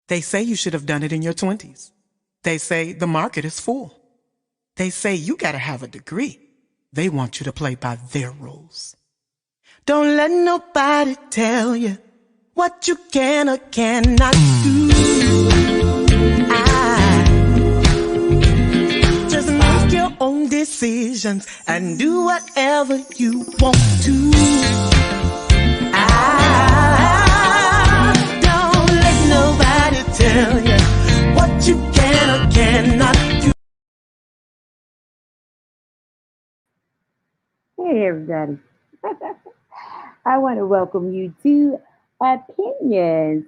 They say you should have done it in your 20s. They say the market is full. They say you gotta have a degree. They want you to play by their rules. Don't let nobody tell you what you can or cannot do. Just make your own decisions and do whatever you want to. Don't let nobody tell you what you can or cannot do. Hey, everybody. I want to welcome you to Opinions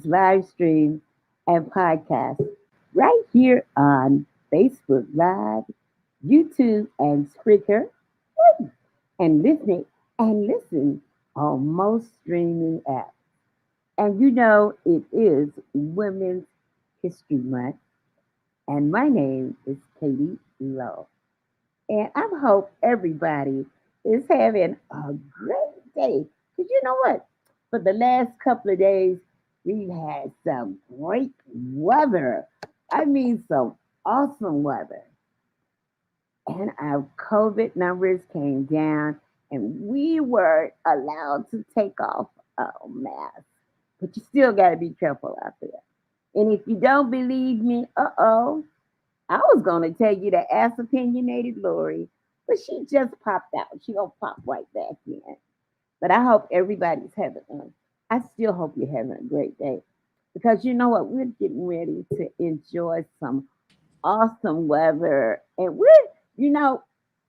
live stream and podcast right here on Facebook Live, YouTube, and Spreaker, and listen on most streaming apps. And you know it is Women's History Month, and my name is Katie Lowe. And I hope everybody is having a great day. Because you know what? For the last couple of days, we've had some great weather. I mean, some awesome weather. And our COVID numbers came down, and we were allowed to take off our masks. But you still got to be careful out there. And if you don't believe me, I was going to tell you to ask opinionated Lorie, but she just popped out. She gonna pop right back in. But I hope everybody's having I still hope you're having a great day because you know what? We're getting ready to enjoy some awesome weather, and we're not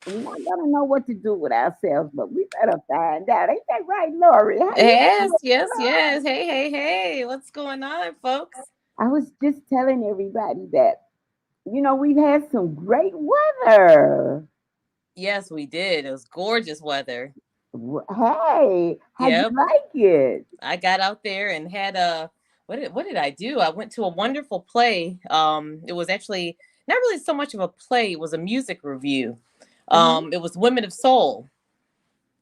gonna know what to do with ourselves, but we better find out. Ain't that right, Lorie? How you Yes, doing? yes, yes. Hey, hey, hey. What's going on, folks? I was just telling everybody that we've had some great weather. Yes, we did. It was gorgeous weather. Hey, how'd you Yep. like it? I got out there and had a what did I do? I went to a wonderful play. It was actually not really so much of a play, it was a music review. Uh-huh. It was Women of Soul.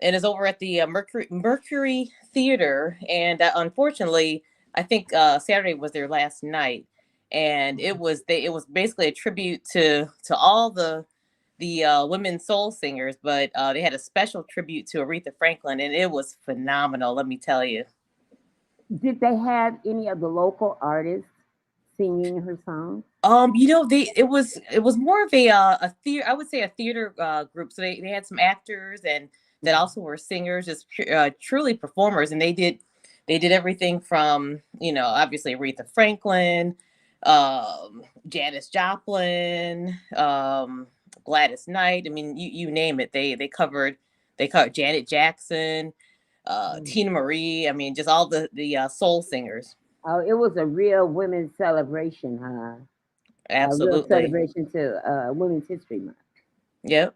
And it's over at the Mercury Theater. And unfortunately, I think Saturday was their last night, and it was basically a tribute to all the women soul singers, but they had a special tribute to Aretha Franklin, and it was phenomenal. Let me tell you. Did they have any of the local artists singing her songs? It was more of a theater. I would say a theater group. So they had some actors and that also were singers, just truly performers, and they did everything from obviously Aretha Franklin, Janis Joplin, Gladys Knight. I mean, you name it. They covered Janet Jackson, Mm. Tina Marie. I mean, just all the soul singers. Oh, it was a real women's celebration, huh? A real Absolutely. celebration to Women's History Month. Yep.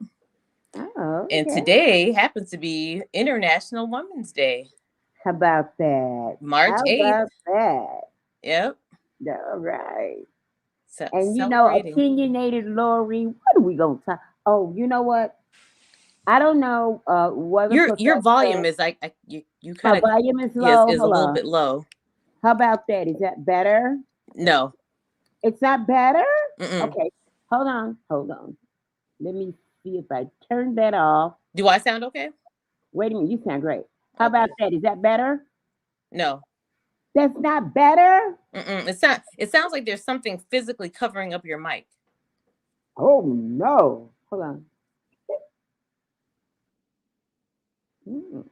Oh, And okay. today happens to be International Women's Day, How about that? March How 8th. about that? Yep. All right. So And celebrating. opinionated Lorie, what are we gonna talk? Oh, you know what? I don't know whether Your volume Professor. is like you My kind of volume is is low. is a Hold little on. bit low. How about that? Is that better? No. It's not better? Mm-mm. Okay. Hold on. Hold on. Let me see if I turn that off. Do I sound okay? Wait a minute. You sound great. How about Okay. that? Is that better? No. That's not better? Mm-mm. It sounds like there's something physically covering up your mic. Oh, no. Hold on. Mm.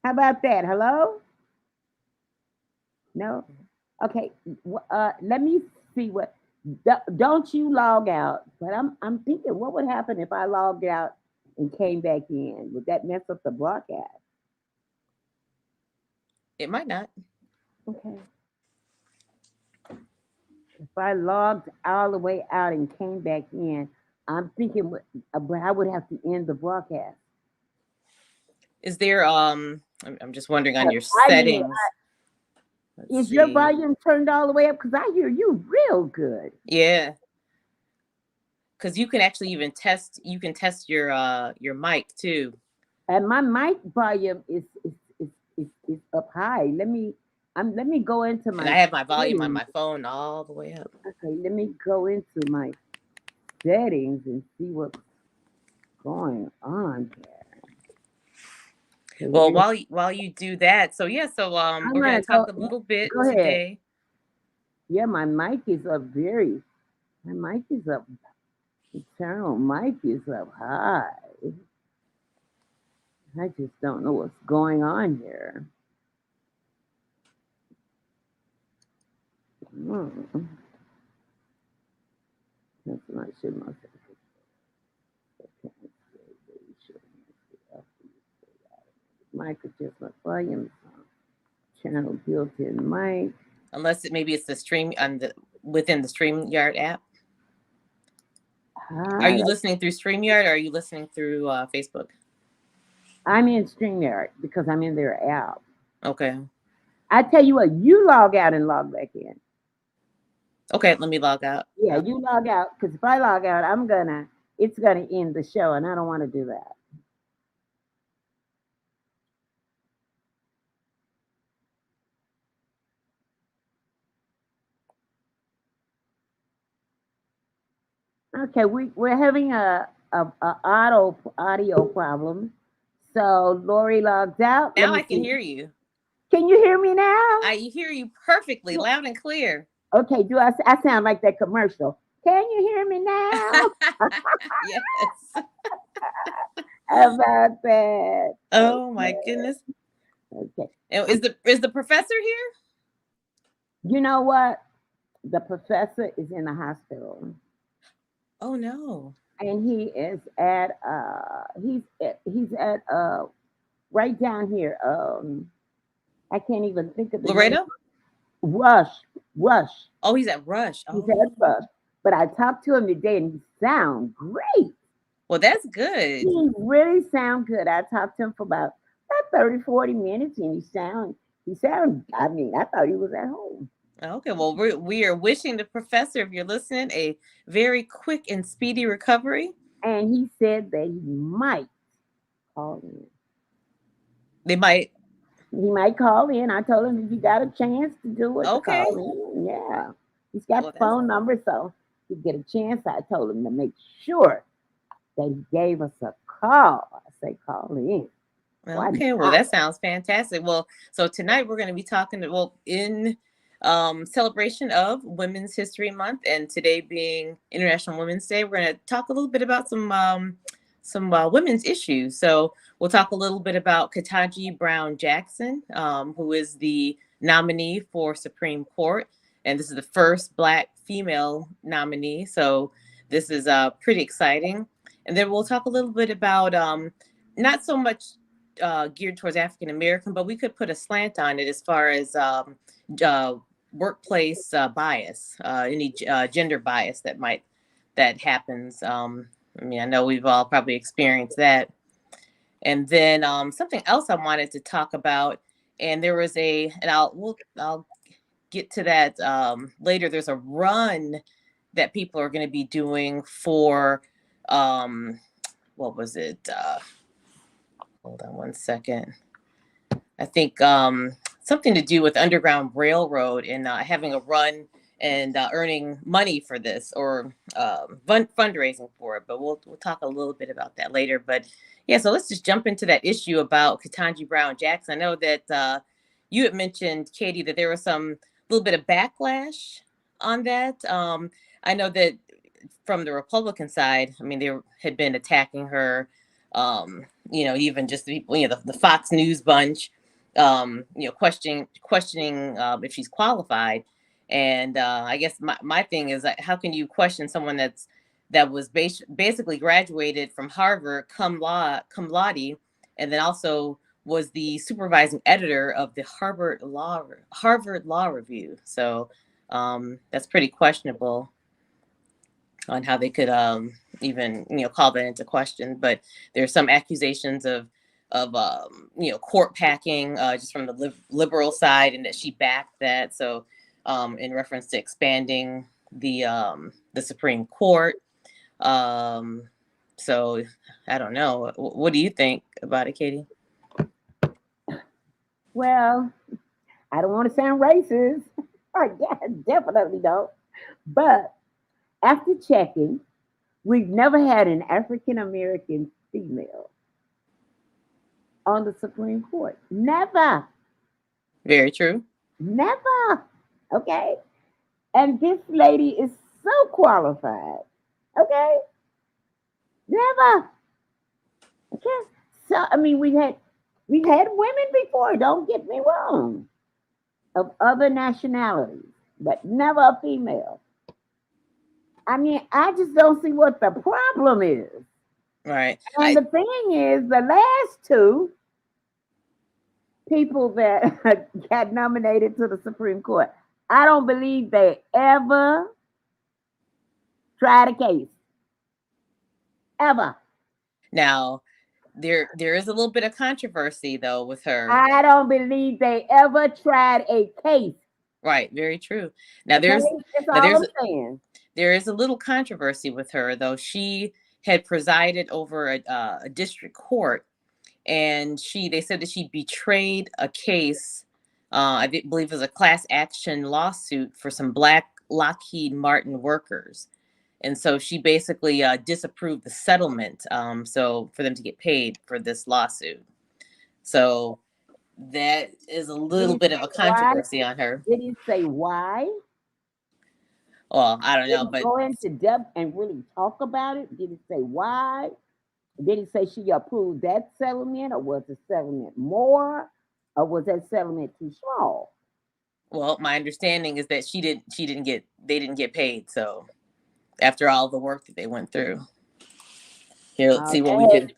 How about that? Hello? No? Okay. Let me see what. Don't you log out? But I'm thinking, what would happen if I logged out and came back in? Would that mess up the broadcast? It might not. Okay. If I logged all the way out and came back in, I'm thinking, but I would have to end the broadcast. Is there I'm just wondering on your I mean, settings. Let's is your see. volume turned all the way up? Because I hear you real good. Yeah. Because you can actually even test your mic too. And my mic volume is up high. Let me Let me go into my And I have my volume on settings. my phone all the way up. Okay, let me go into my settings and see what's going on here. Okay, Well, while you do that, so yeah, so I'm we're gonna gonna talk go. a little bit Go ahead. today. Yeah, my mic is up very. My mic is up. Internal mic is up high. I just don't know what's going on here. Hmm. That's not sure myself. Mic adjustment volume. Channel built-in mic. Unless maybe it's the stream on the within the StreamYard app. Are you listening through StreamYard or are you listening through Facebook? I'm in StreamYard because I'm in their app. Okay. I tell you what, you log out and log back in. Okay, let me log out. Yeah, you log out because if I log out, it's gonna end the show, and I don't want to do that. Okay, we're having a audio problem. So Lorie logs out. Let Now me I can see. hear you. Can you hear me now? I hear you perfectly, loud and clear. Okay, I sound like that commercial? Can you hear me now? Yes. How about that? Oh my goodness. Okay. Is the professor here? You know what? The professor is in the hospital. Oh no. And he is at he's at right down here. I can't even think of the name. Laredo? Rush. Oh, he's at Rush. He's Oh. at Rush. But I talked to him today and he sounds great. Well, that's good. He really sounds good. I talked to him for about 30, 40 minutes and I mean, I thought he was at home. Okay, well, we are wishing the professor, if you're listening, a very quick and speedy recovery. And he said that he might call in. They might. He might call in. I told him if you got a chance to do it, to Okay. call in. Yeah. He's got the phone number, so if you get a chance, I told him to make sure that he gave us a call. I say call in. Okay, well, that sounds fantastic. Well, so tonight we're going to be talking in celebration of Women's History Month, and today being International Women's Day, we're going to talk a little bit about some women's issues. So we'll talk a little bit about Ketanji Brown Jackson, who is the nominee for Supreme Court, and this is the first Black female nominee. So this is pretty exciting. And then we'll talk a little bit about not so much geared towards African American, but we could put a slant on it as far as workplace bias, any gender bias that happens. I mean, I know we've all probably experienced that. And then something else I wanted to talk about, and there was I'll get to that later. There's a run that people are going to be doing for what was it? Hold on one second. I think something to do with Underground Railroad and having a run and earning money for this or fundraising for it. But we'll talk a little bit about that later. But yeah, so let's just jump into that issue about Ketanji Brown Jackson. I know that you had mentioned, Katie, that there was some little bit of backlash on that. I know that from the Republican side, I mean, they had been attacking her. Even just the people, the Fox News bunch, questioning if she's qualified. And I guess my thing is, like, how can you question someone that was basically graduated from Harvard cum laude, and then also was the supervising editor of the Harvard Law Review. So that's pretty questionable on how they could even call that into question. But there's some accusations of court packing just from the liberal side, and that she backed that. So in reference to expanding the Supreme Court. So I don't know. What do you think about it, Katie? Well, I don't want to sound racist. I definitely don't. But after checking, we've never had an African American female on the Supreme Court. Never. Very true. Never. Okay. And this lady is so qualified. Okay. Never. Okay. So I mean we've had women before, don't get me wrong, of other nationalities, but never a female. I mean, I just don't see what the problem is. Right. And the thing is, the last two people that got nominated to the Supreme Court, I don't believe they ever tried a case. Ever. Now, there is a little bit of controversy though with her. I don't believe they ever tried a case. Right. Very true. Now Okay? there's That's now all there's I'm saying. there is a little controversy with her though. She had presided over a district court, and they said that she betrayed a case. Believe it was a class action lawsuit for some Black Lockheed Martin workers. And so she basically disapproved the settlement, so for them to get paid for this lawsuit. So that is a little bit of a controversy on her. Did he say why? Well, I don't Did know, he but go into depth and really talk about it? Did he say why? Did he say she approved that settlement, or was the settlement more, or was that settlement too small? well, my understanding is that they didn't get paid. So after all the work that they went through, here, let's see what we can.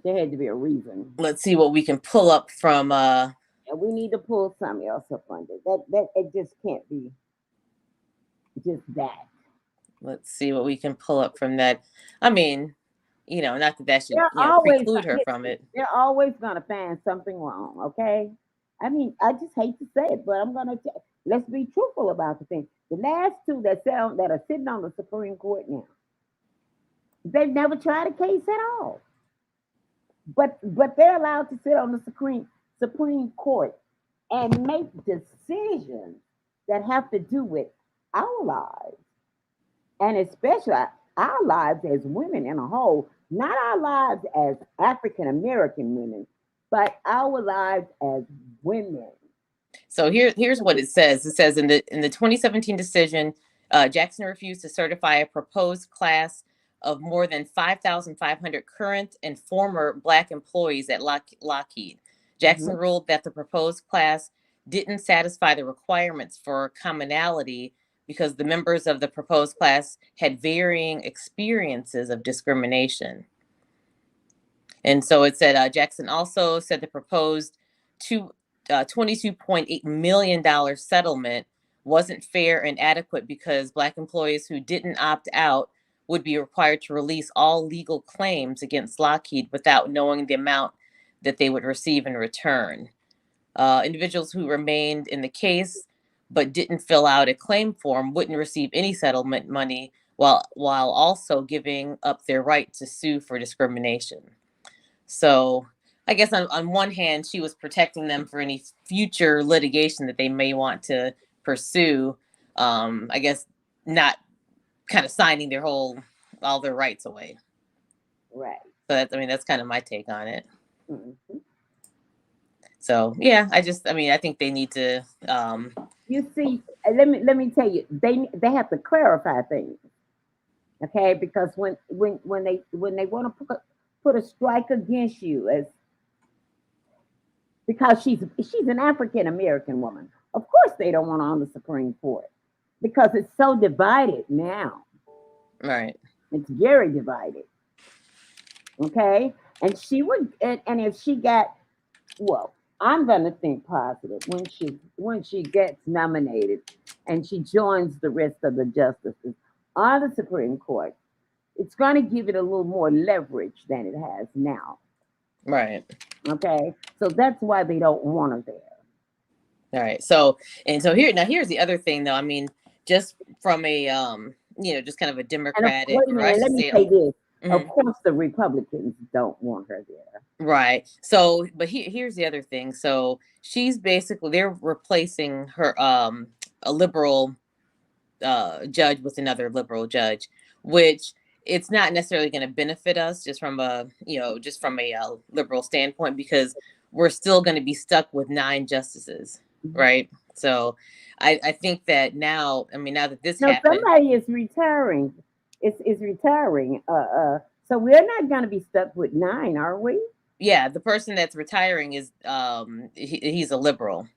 There had to be a reason. Let's see what we can pull up from. And we need to pull something else up under that. It just can't be just that. Let's see what we can pull up from that. I mean, not that should preclude her from it. They're always gonna find something wrong. Okay. I mean, I just hate to say it, but I'm gonna let's be truthful about the thing. The last two that are sitting on the Supreme Court now, they've never tried a case at all. But they're allowed to sit on the Supreme Court and make decisions that have to do with our lives, and especially our lives as women in a whole, not our lives as African American women, but our lives as women. So here's what it says. It says in the 2017 decision, Jackson refused to certify a proposed class of more than 5,500 current and former Black employees at Lockheed. Jackson ruled that the proposed class didn't satisfy the requirements for commonality because the members of the proposed class had varying experiences of discrimination. And so it said, Jackson also said the proposed $22.8 million settlement wasn't fair and adequate because Black employees who didn't opt out would be required to release all legal claims against Lockheed without knowing the amount that they would receive in return. Individuals who remained in the case but didn't fill out a claim form wouldn't receive any settlement money while also giving up their right to sue for discrimination. So I guess on one hand, she was protecting them for any future litigation that they may want to pursue. I guess not kind of signing all their rights away. Right. So that's kind of my take on it. Mm-hmm. So yeah, I think they need to. You see, let me tell you, they have to clarify things, okay? Because when they want to put a strike against you as because she's an African American woman, of course they don't want her on the Supreme Court because it's so divided now. Right. It's very divided. Okay, and and if she got, well, I'm gonna think positive when she gets nominated and she joins the rest of the justices on the Supreme Court. It's gonna give it a little more leverage than it has now. Right. Okay, so that's why they don't want her there. All right. So here's the other thing, though. Just from a just kind of a Democratic. Wait a minute, let me say this. Of course, the Republicans don't want her there. Right. So, but here's the other thing. So she's basically, they're replacing her, a liberal judge with another liberal judge, which it's not necessarily going to benefit us just from a, just from a liberal standpoint, because we're still going to be stuck with 9 justices. Right. So I think that now, now that this happened, somebody is retiring. Is retiring. So we're not going to be stuck with 9, are we? Yeah, the person that's retiring is he's a liberal.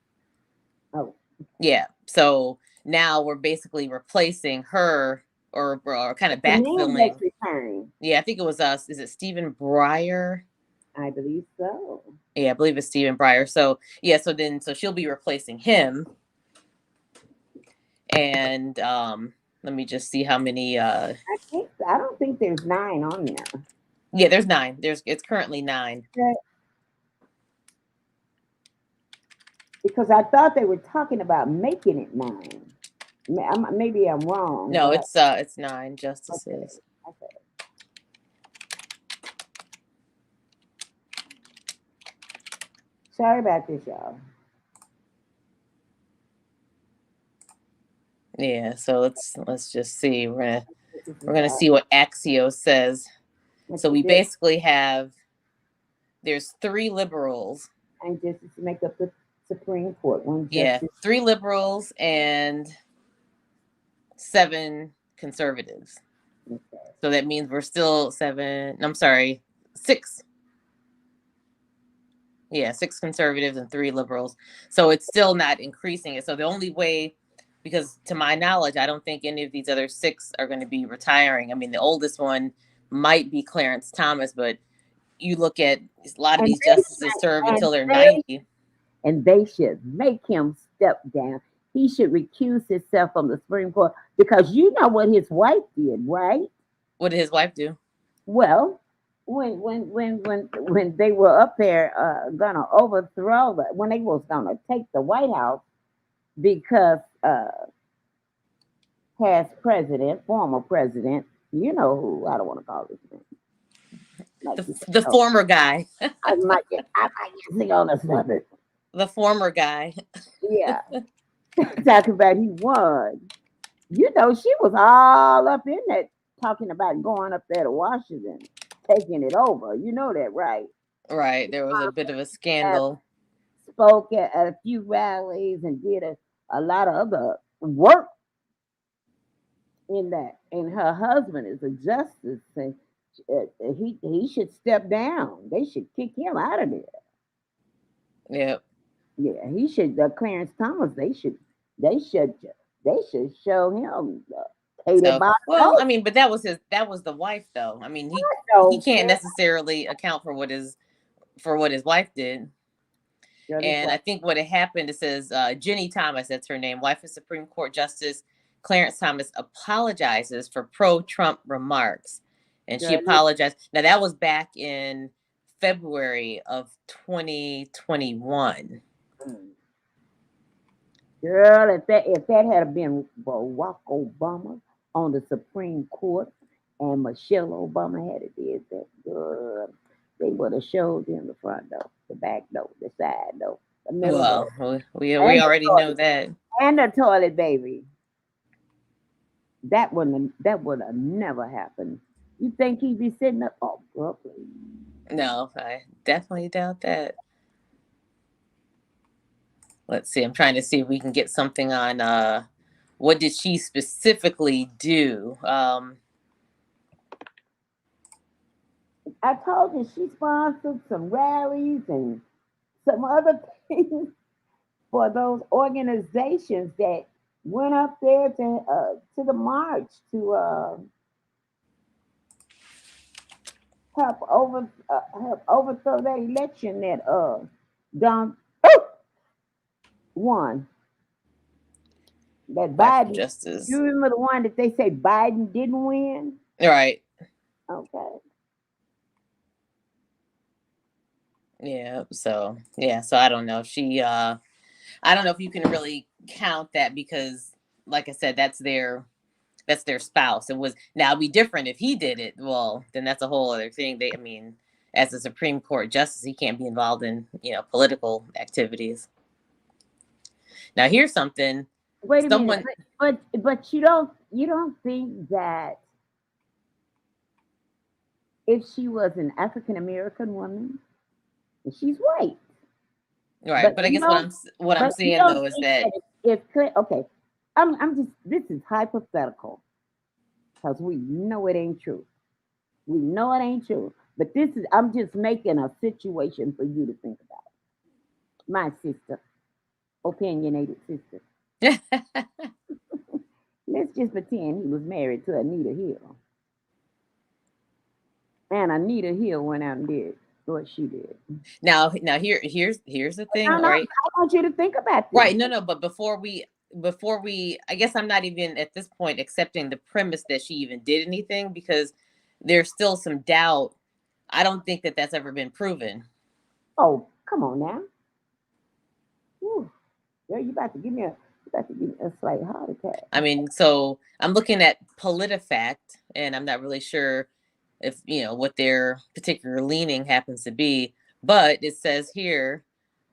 Oh. Yeah. So now we're basically replacing her, or kind of backfilling. Yeah, I think it was us. Is it Stephen Breyer? I believe so. Yeah, I believe it's Stephen Breyer. So yeah, so she'll be replacing him. And let me just see how many. I don't think there's 9 on there. Yeah, there's 9. It's currently 9. Okay. Because I thought they were talking about making it 9. Maybe I'm wrong. No, it's 9 justices. Okay. Sorry about this, y'all. Yeah, so let's just see. We're gonna see what Axios says. So we basically have, there's 3 liberals. And just to make up the Supreme Court. Yeah, 3 liberals and 7 conservatives. Okay. So that means we're still 6. Yeah, 6 conservatives and 3 liberals. So it's still not increasing it. So the only way, because to my knowledge, I don't think any of these other 6 are going to be retiring. The oldest one might be Clarence Thomas, but you look at a lot of these justices serve until they're 90. And they should make him step down. He should recuse himself from the Supreme Court, because you know what his wife did, right? What did his wife do? Well, when they were up there gonna overthrow when they was gonna take the White House, because former president, you know who, I don't want to call his name. The former guy. I might get on a subject. The former guy. Yeah. Talking about he won. You know, she was all up in that, talking about going up there to Washington, taking it over. You know that, right? Right. There was a bit of a scandal. Spoke at a few rallies and did a lot of other work in that. And her husband is a justice, and he should step down. They should kick him out of there. Yep. Yeah, he should. Clarence Thomas. They should show him. Well, but that was the wife, though. He can't necessarily account for what his wife did. And I think what had happened, it says Jenny Thomas, that's her name, wife of Supreme Court Justice Clarence Thomas, apologizes for pro-Trump remarks. And she apologized. Now, that was back in February of 2021. Girl, if that had been Barack Obama on the Supreme Court and Michelle Obama had did that, girl, they would have showed them the front door, the back door, the side door, the middle door. Well, we already know that. And the toilet, baby. That would have never happened. You think he'd be sitting up? Oh, girl, please. No, I definitely doubt that. Let's see. I'm trying to see if we can get something on what did she specifically do. I told you she sponsored some rallies and some other things for those organizations that went up there to the march to help overthrow that election that Don won. That Biden justice. You remember the one that they say Biden didn't win? Right. Okay. Yeah. So I don't know if she. I don't know if you can really count that, because, like I said, that's their That's their spouse. It would now be different if he did it. Well, then that's a whole other thing. As a Supreme Court justice, he can't be involved in, political activities. Now, here's something. Wait a minute, but you don't think that if she was an African American woman, and she's white, right? But I guess what I'm saying though is that okay, I'm just, this is hypothetical because we know it ain't true. We know it ain't true, but I'm just making a situation for you to think about. My sister, opinionated sister. Let's just pretend he was married to Anita Hill. And Anita Hill went out and did what she did. Now here's the thing, no, right? I want you to think about this. Right, no, but before we, I guess I'm not even at this point accepting the premise that she even did anything, because there's still some doubt. I don't think that that's ever been proven. Oh, come on now. Whew. Girl, you about to give me a slight heart attack. I mean, so I'm looking at PolitiFact, and I'm not really sure if, what their particular leaning happens to be, but it says here,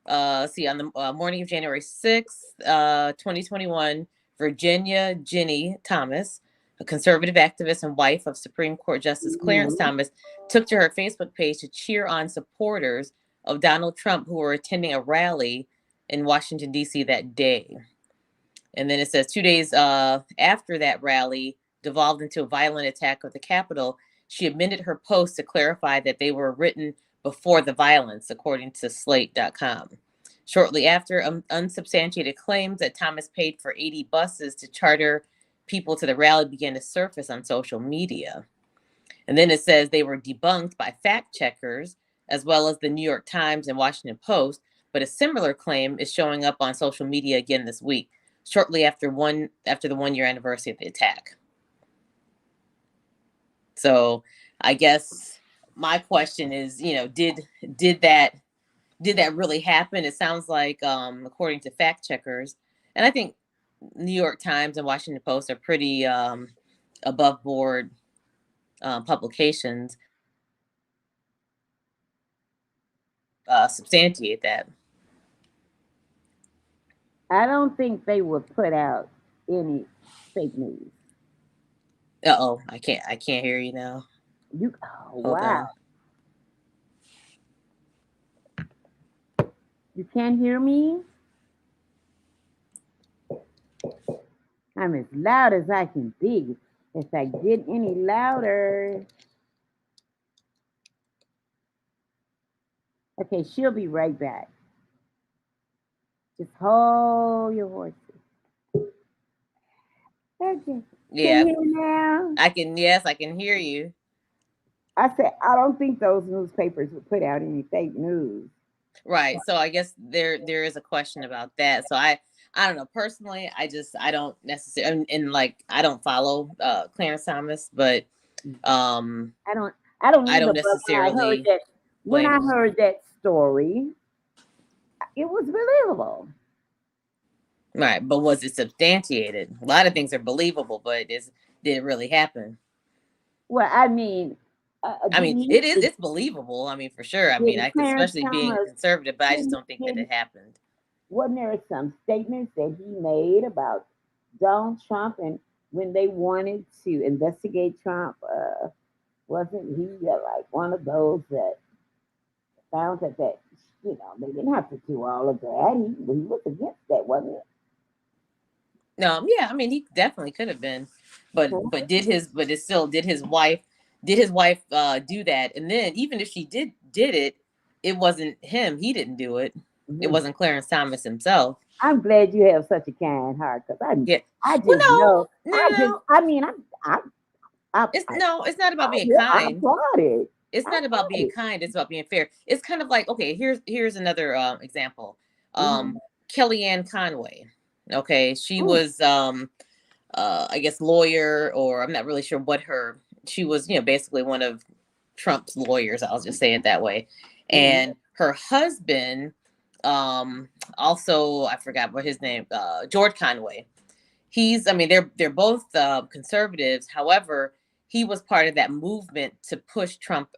on the morning of January 6th, 2021, Virginia Ginny Thomas, a conservative activist and wife of Supreme Court Justice Clarence Thomas, took to her Facebook page to cheer on supporters of Donald Trump who were attending a rally in Washington, D.C. that day. And then it says 2 days after that rally devolved into a violent attack of the Capitol, she amended her post to clarify that they were written before the violence, according to Slate.com. Shortly after, unsubstantiated claims that Thomas paid for 80 buses to charter people to the rally began to surface on social media. And then it says they were debunked by fact checkers, as well as the New York Times and Washington Post, but a similar claim is showing up on social media again this week, shortly after the 1 year anniversary of the attack. So I guess my question is, did that really happen? It sounds like, according to fact checkers, and I think New York Times and Washington Post are pretty above board publications, substantiate that. I don't think they would put out any fake news. Uh-oh, I can't hear you now. Wow. You can't hear me? I'm as loud as I can be. If I get any louder. Okay, she'll be right back. Just hold your horses. Okay. Yeah. Can you hear now? Yes, I can hear you. I said, I don't think those newspapers would put out any fake news. Right. So I guess there is a question about that. So I don't know. Personally, I don't necessarily, and like, I don't follow Clarence Thomas, but I don't necessarily. When I heard that story, it was believable. Right, but was it substantiated? A lot of things are believable, but did it really happen? Well, I mean, it's believable. I mean, for sure. I mean, especially being conservative, but I just don't think that it happened. Wasn't there some statements that he made about Donald Trump, and when they wanted to investigate Trump, wasn't he like one of those that found that they didn't have to do all of that? He was against that, wasn't it? No, yeah, I mean, he definitely could have been, but did his wife do that? And then even if she did it, it wasn't him. He didn't do it. Mm-hmm. It wasn't Clarence Thomas himself. I'm glad you have such a kind heart, because it's not about being kind. It's not about being kind. It's about being fair. It's kind of like, okay, here's another example. Kellyanne Conway. Okay, she was I guess lawyer, or I'm not really sure what she was, basically one of Trump's lawyers, I'll just say it that way. And her husband, also, I forgot what his name, George Conway. I mean, they're both conservatives. However, he was part of that movement to push Trump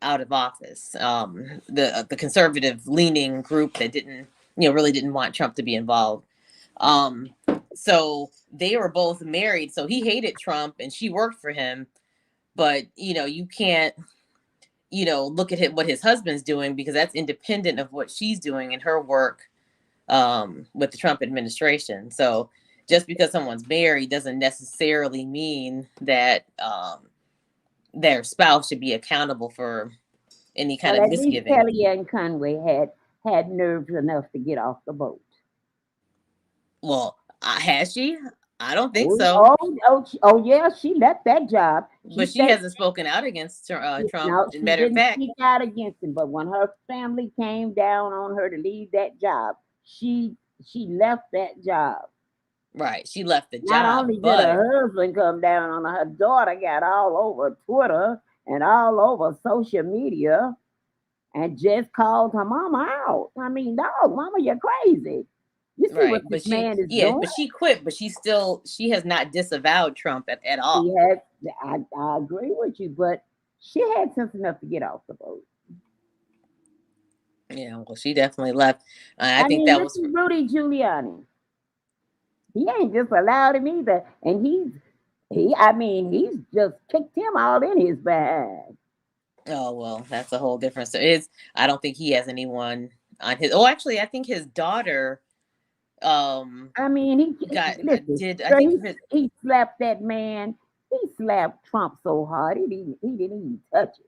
out of office. The conservative leaning group that really didn't want Trump to be involved. Um, so they were both married. So he hated Trump and she worked for him. But you can't look at what his husband's doing, because that's independent of what she's doing in her work with the Trump administration. So just because someone's married doesn't necessarily mean that their spouse should be accountable for any kind Well, of at least misgiving. Kellyanne Conway had nerves enough to get off the boat. Well, has she? I don't think Oh, so. yeah, she left that job. But she hasn't spoken out against Trump. No, she Matter of didn't fact, speak out against him. But when her family came down on her to leave that job, she left that job. right, she left the Not job, only did but her husband come down on her, her daughter got all over Twitter and all over social media and just called her mama out. I mean, dog, mama, you're crazy. You see right, what this man is doing? but she quit, but she has not disavowed Trump at all. She had, I agree with you, but she had sense enough to get off the boat. Yeah, well, she definitely left. I I think mean, that look was at Rudy Giuliani. He ain't just allowed him either, and he's just kicked him all in his behind. oh well, that's a whole different story. I don't think he has anyone on his. Oh, actually, I think his daughter. I mean, listen, did I girl, think he slapped that man. He slapped Trump so hard he didn't even touch it.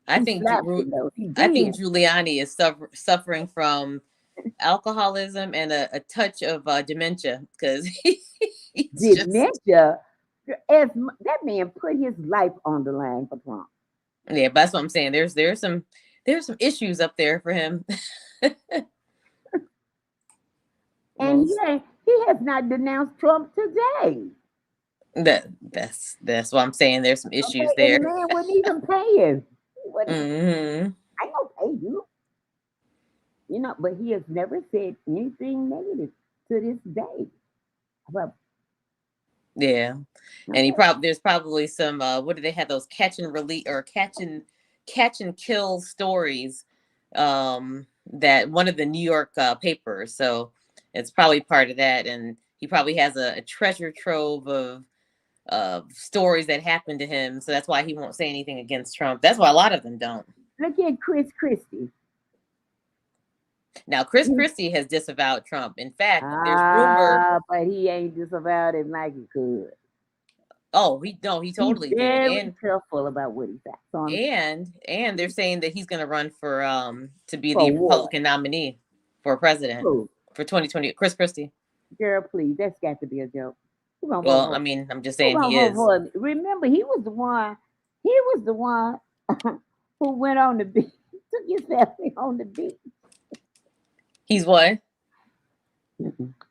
I He think slapped him though. He I think did. Giuliani is suffering from alcoholism and a touch of dementia, because he's just Dementia. That man put his life on the line for Trump. yeah. But that's what I'm saying. There's some issues up there for him. And he has not denounced Trump today. That's what I'm saying. There's some issues Okay, and there. the man wouldn't even pay him. He wouldn't. Mm-hmm. I don't pay you. But he has never said anything negative to this day. But Yeah, and there's probably some what do they have, those catch and release or catch and kill stories, that one of the New York papers. So it's probably part of that, and he probably has a treasure trove of stories that happened to him. So that's why he won't say anything against Trump. That's why a lot of them don't. look at Chris Christie. Now, Chris Christie has disavowed Trump. In fact, there's rumor. But he ain't disavowed it like he could. Oh, he totally He's did. very And careful about what he says. and they're saying that he's going to run for to be For the what? Republican nominee for president Who? for 2020. Chris Christie. Girl, please, that's got to be a joke. Well, I mean, I'm just saying he is. Remember, he was the one. He was the one who went on the beach, took his family on the beach. He's what?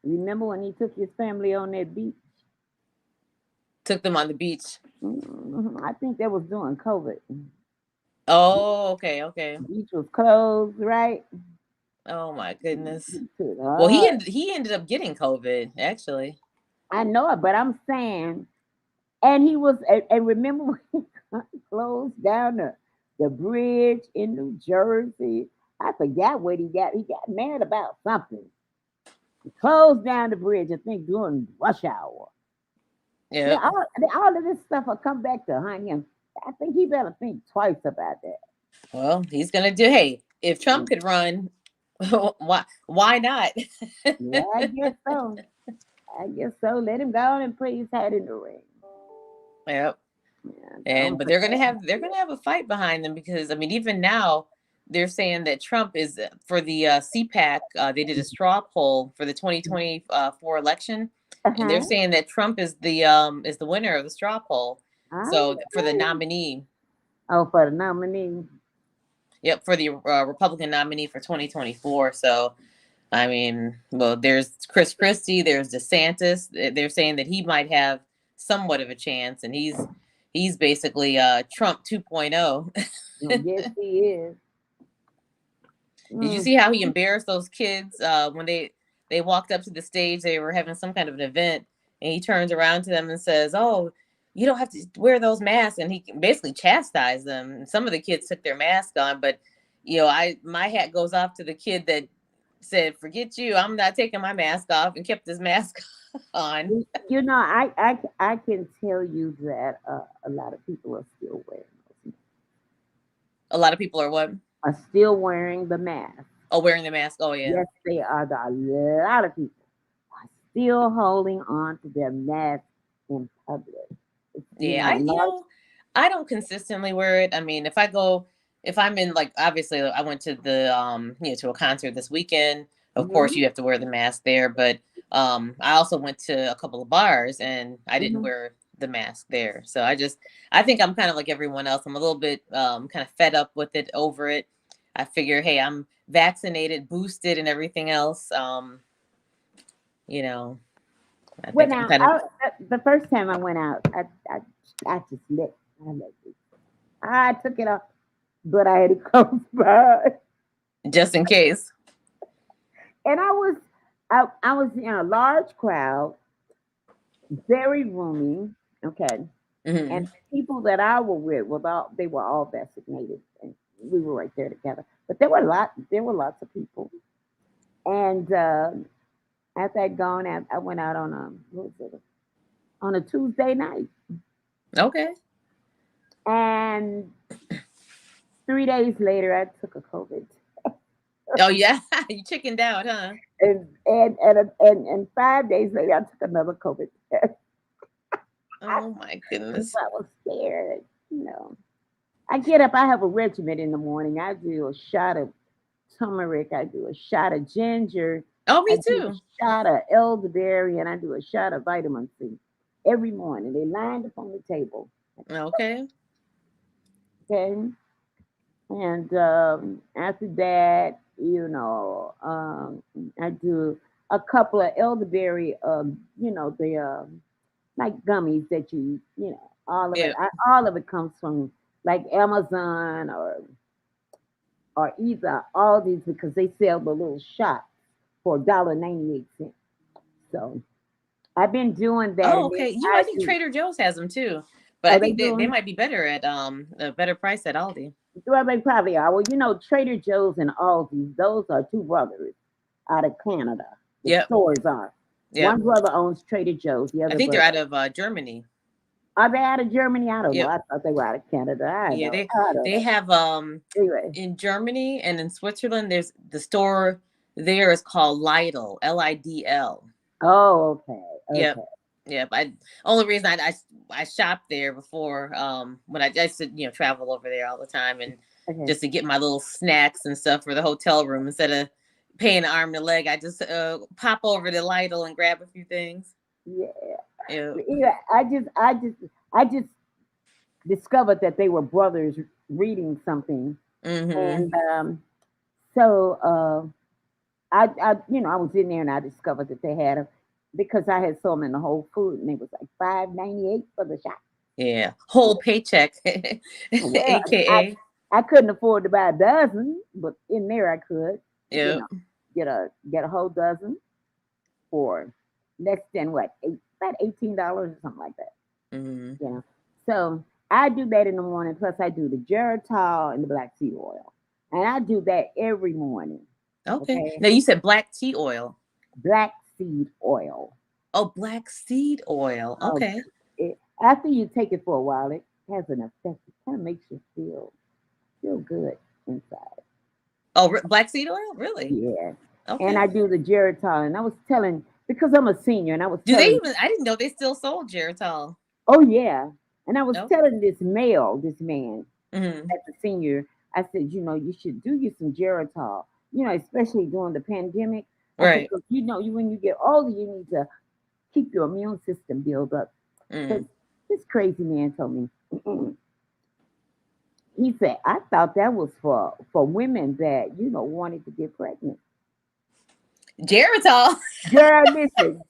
Remember when he took his family on that beach? Took them on the beach. I think that was during COVID. Oh, okay. The beach was closed, right? Oh my goodness. Well, he ended up getting COVID, actually. I know it, but I'm saying, and he was, and remember when he closed down the bridge in New Jersey? I forgot what he got. He got mad about something. He closed down the bridge, I think, during rush hour. Yeah. All of this stuff will come back to haunt him. I think he better think twice about that. Well, he's gonna do. Hey, if Trump could run, why not? Yeah, I guess so. Let him go and put his hat in the ring. Yep. Yeah, But they're gonna have a fight behind them, because I mean, even now they're saying that Trump is for the CPAC. They did a straw poll for the 2024 election, and they're saying that Trump is the winner of the straw poll. So for the nominee. Oh, for the nominee. Yep, for the Republican nominee for 2024. So, I mean, well, there's Chris Christie, there's DeSantis. They're saying that he might have somewhat of a chance, and he's basically Trump 2.0. Yes, he is. Did you see how he embarrassed those kids when they walked up to the stage? They were having some kind of an event, and he turns around to them and says, "Oh, you don't have to wear those masks." And he basically chastised them. And some of the kids took their mask on, but my hat goes off to the kid that said, "Forget you, I'm not taking my mask off," and kept his mask on. I can tell you that a lot of people are still wearing those. A lot of people are what? Are still wearing the mask. Oh, wearing the mask. Oh yeah. Yes, they are. A lot of people are still holding on to their mask in public. It's, Yeah, I don't consistently wear it. I mean, if I'm in, like, obviously I went to the to a concert this weekend. Of course, Mhm, you have to wear the mask there, but I also went to a couple of bars and I didn't mhm. wear the mask there. So I think I'm kind of like everyone else. I'm a little bit kind of fed up with it, over it. I figure, hey, I'm vaccinated, boosted, and everything else. You know, I Well, think I'm now, kind of the first time I went out, I just let it. I took it off, but I had it close by, just in case. and I was in a large crowd, very roomy. Okay, and Hmm. the people that I were with they were all vaccinated, and we were right there together. But there were lots of people, and after I'd gone, I went out on what was it, on a Tuesday night, Okay. and 3 days later, I took a COVID, Oh yeah, you chickened out, huh? and 5 days later, I took another COVID test. Oh my goodness. I was scared, you know. I get up, I have a regimen in the morning. I do a shot of turmeric, I do a shot of ginger, Oh, I me do a too. shot of elderberry, and I do a shot of vitamin C every morning. They lined up on the table. Okay. Okay. And after that, I do a couple of elderberry, the like gummies that all of it. Yeah. All of it comes from like Amazon or either Aldi's because they sell the little shots for $1.98. So I've been doing that, Oh, and then okay. I I think do. Trader Joe's has them too, but I Are they think they doing? might be better at a better price at Aldi. Well, they probably are. Well, Trader Joe's and Aldi's, those are two brothers out of Canada. The Yep. stores are. Yep. One brother owns Trader Joe's. The I other think they're brother. out of Germany. Are they out of Germany? I don't know. Yep. I thought they were out of Canada. I Yeah, know. I don't they know. have Anyway. in Germany and in Switzerland. There's the store there is called Lidl, Lidl. Oh, okay. Yep. Okay. Yep. Only reason I shopped there before when I used to travel over there all the time, and Okay. just to get my little snacks and stuff for the hotel room instead of paying arm and a leg, I just pop over to Lidl and grab a few things. Yeah. Yeah. Yeah. I just discovered that they were brothers reading something, Mm-hmm. and so I was in there and I discovered that they had them because I had saw them in the Whole Food and it was like $5.98 for the shot. Yeah. Whole paycheck, Well, I aka. I couldn't afford to buy a dozen, but in there I could, you Yep. know, get a whole dozen for less than what about $18 or something like that. Mm-hmm. You know, so I do that in the morning. Plus, I do the Geritol and the black seed oil, and I do that every morning. Okay. Okay, Now you said black tea oil. black seed oil. Oh, black seed oil. Oh, Okay. after you take it for a while, it has an effect. It kind of makes you feel good inside. Oh, black seed oil? Really? Yeah. And Okay. I do the Geritol, and I was telling because I'm a senior, and I was Do they telling, even? I didn't know they still sold Geritol. oh yeah, and I was Okay. telling this man Hmm. as a senior, I said, you should do you some Geritol, especially during the pandemic. I said, Right. because when you get older, you need to keep your immune system build up. Because Mm. this crazy man told me, he said, I thought that was for women that wanted to get pregnant. Geritol. Girl, listen, I didn't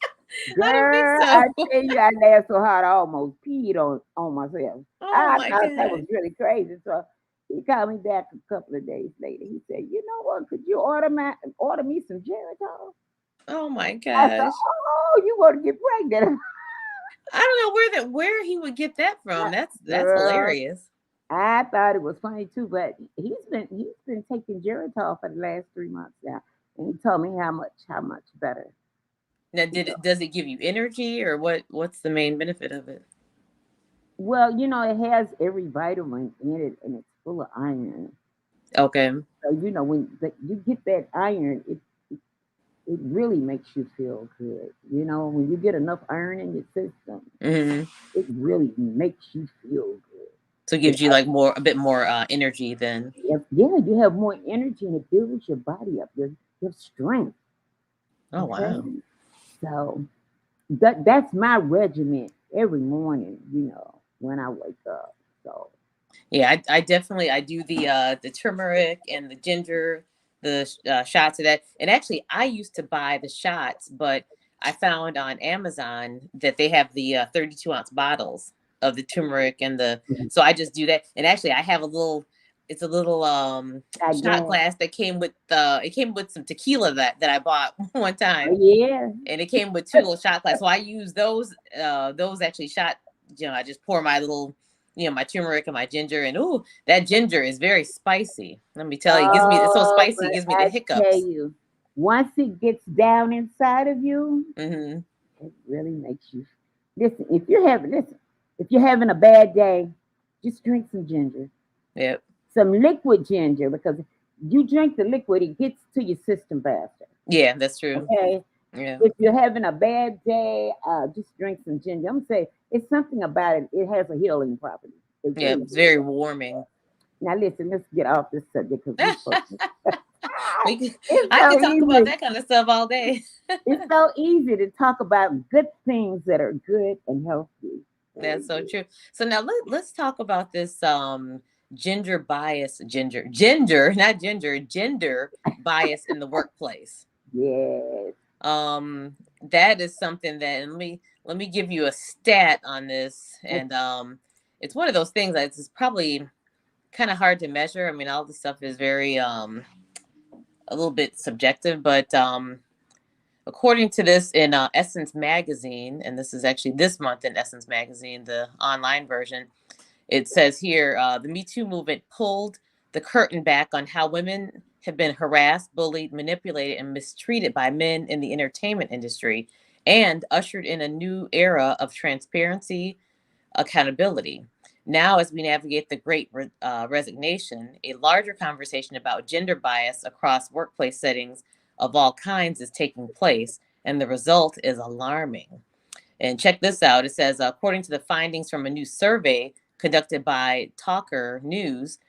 think girl, I so. tell you, I laughed so hard I almost peed on myself. Oh I my thought that god. was really crazy. So he called me back a couple of days later. He said, "You know what? Could you order me some Geritol?" Oh my I said, gosh. "Oh, you want to get pregnant?" I don't know where he would get that from. That's Girl, hilarious. I thought it was funny too, but he's been taking Geritol for the last 3 months now, and he told me how much better. Now, does it give you energy, or what's the main benefit of it? Well, it has every vitamin in it, and it's full of iron. Okay. So when you get that iron, it really makes you feel good. When you get enough iron in your system, Hmm. it really makes you feel good. So it It, gives you like a bit more energy then. yeah, you have more energy, and it builds your body up, your strength. Oh Okay, wow. so that's my regimen every morning. When I wake up. So Yeah, I definitely I do the turmeric and the ginger, the shots of that. And actually, I used to buy the shots, but I found on Amazon that they have the 32-ounce bottles of the turmeric and the. So I just do that. And actually, I have a little. It's a little shot again, glass that came with it came with some tequila that I bought one oh time, yeah, and it came with two little shot glasses. So I use those actually shot. I just pour my little, my turmeric and my ginger, and ooh, that ginger is very spicy. Let me tell you, it's so oh, spicy, it but gives me the I tell hiccups. you, once it gets down inside of you, Mm-hmm. it really makes you listen. If you're having a bad day, just drink some ginger, Yep. some liquid ginger, because you drink the liquid, it gets to your system faster. Yeah, that's true. Okay. Yeah. If you're having a bad day, just drink some ginger. I'm saying it's something about it. It has a healing property. It Yeah, really it's does. very warming. Now listen, let's get off this subject because we supposed to. we could, It's I so could talk about easy. that kind of stuff all day. It's so easy to talk about good things that are good and healthy for That's so you. true. So now let's talk about this gender bias, ginger, not ginger, gender bias in the workplace. Yes. That is something that, and let me give you a stat on this. And it's one of those things that it's probably kind of hard to measure. I mean, all the stuff is very a little bit subjective, but according to this in Essence magazine, and this is actually this month in Essence magazine, the online version, it says here the Me Too movement pulled the curtain back on how women have been harassed, bullied, manipulated, and mistreated by men in the entertainment industry, and ushered in a new era of transparency, accountability. Now, as we navigate the great resignation, a larger conversation about gender bias across workplace settings of all kinds is taking place, and the result is alarming. And check this out. It says, according to the findings from a new survey conducted by Talker News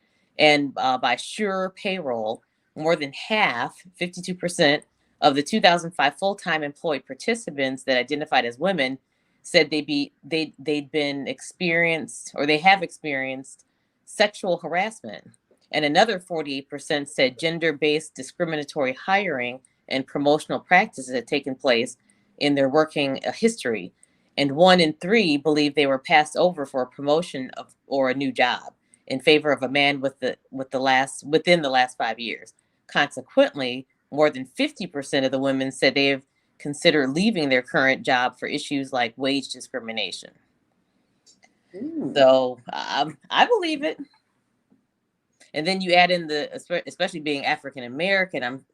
and by Sure Payroll, more than half, 52%, of the 2005 full-time employed participants that identified as women said they'd been experienced or they have experienced sexual harassment. And another 48% said gender-based discriminatory hiring and promotional practices had taken place in their working history, and 1 in 3 believe they were passed over for a promotion or a new job in favor of a man within the last 5 years. Consequently, more than 50% of the women said they have considered leaving their current job for issues like wage discrimination. Mm. So I believe it. And then you add in especially being African American,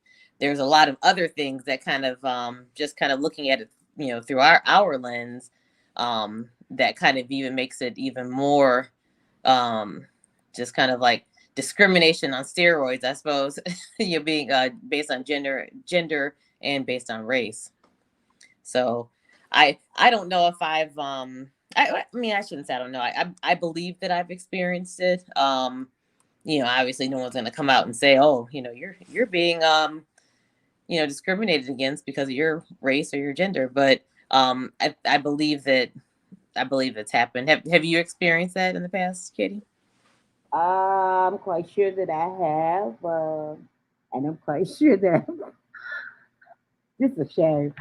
there's a lot of other things that kind of just kind of looking at it, through our lens, that kind of even makes it even more just kind of like discrimination on steroids, I suppose. You're being based on gender and based on race. So I don't know if I mean, I shouldn't say I don't know. I believe that I've experienced it. Obviously no one's going to come out and say, oh, you're being discriminated against because of your race or your gender. But I believe it's happened. Have you experienced that in the past, Kitty? I'm quite sure that I have, and I'm quite sure that this is a shame.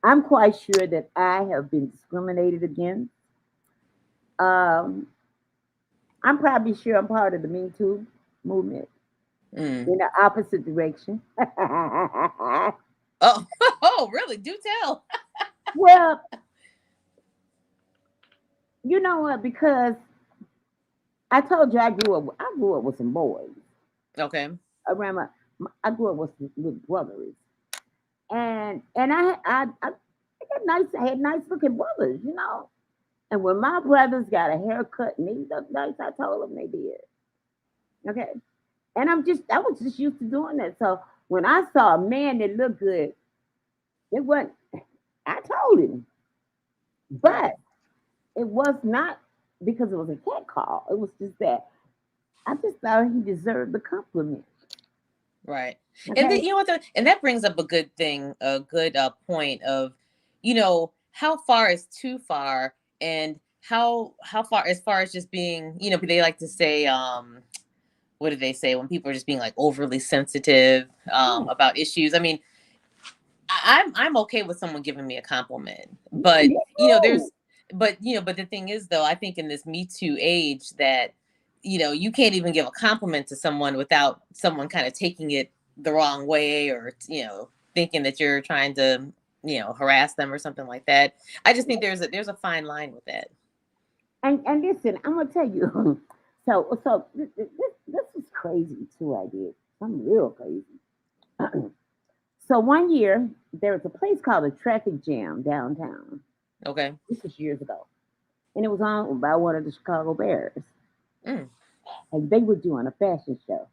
I'm quite sure that I have been discriminated against. Um, I'm probably sure I'm part of the Me Too movement Mm. in the opposite direction. Oh, oh, really? Do tell. Well, You know what? Because I told you I grew up with some boys Okay. around I grew up with brothers, and I had nice looking brothers, you know. And when my brothers got a haircut and these looked nice, I told them they did. Okay, and I was just used to doing that. So when I saw a man that looked good, it wasn't. I told him, Right. but it was not because it was a cat call. It was just that I just thought he deserved the compliment. Right. And then Okay. you know what and that brings up a good thing, a good point of, how far is too far, and how far as far as just being, they like to say, what do they say when people are just being like overly sensitive Yeah. about issues? I mean, I'm okay with someone giving me a compliment, Yeah, but me too. but the thing is, though, I think in this Me Too age that you can't even give a compliment to someone without someone kind of taking it the wrong way, or thinking that you're trying to harass them or something like that. I just think there's a fine line with that. And listen, I'm gonna tell you. This was crazy too. I did something real crazy. So one year there was a place called the Traffic Jam downtown. Okay. This was years ago, and it was on by one of the Chicago Bears, Mm. and they were doing a fashion show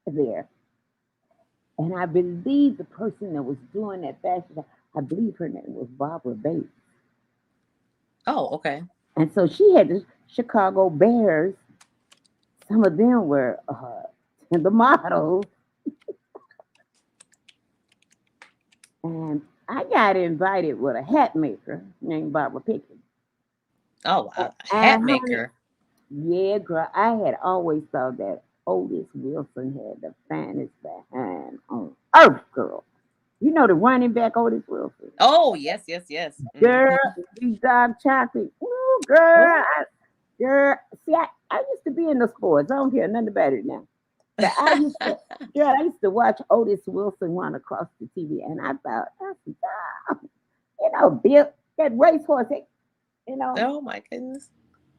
there. And I believe the person that was doing that fashion show, I believe her name was Barbara Bates. Oh, okay. And so she had the Chicago Bears. Some of them were the models, and I got invited with a hat maker named Barbara Pickens. Oh, a hat And honey, maker. yeah, girl, I had always thought that Otis Wilson had the finest behind on earth, girl. You know the running back Otis Wilson. Oh, yes, yes, yes. Girl, Hmm. these dark chocolate. Ooh, girl, Oh. girl. See, I used to be in the sports. I don't care nothing about it now. But girl, I used to watch Otis Wilson run across the TV, and I thought, that's Bill, that racehorse, you know. Oh my goodness.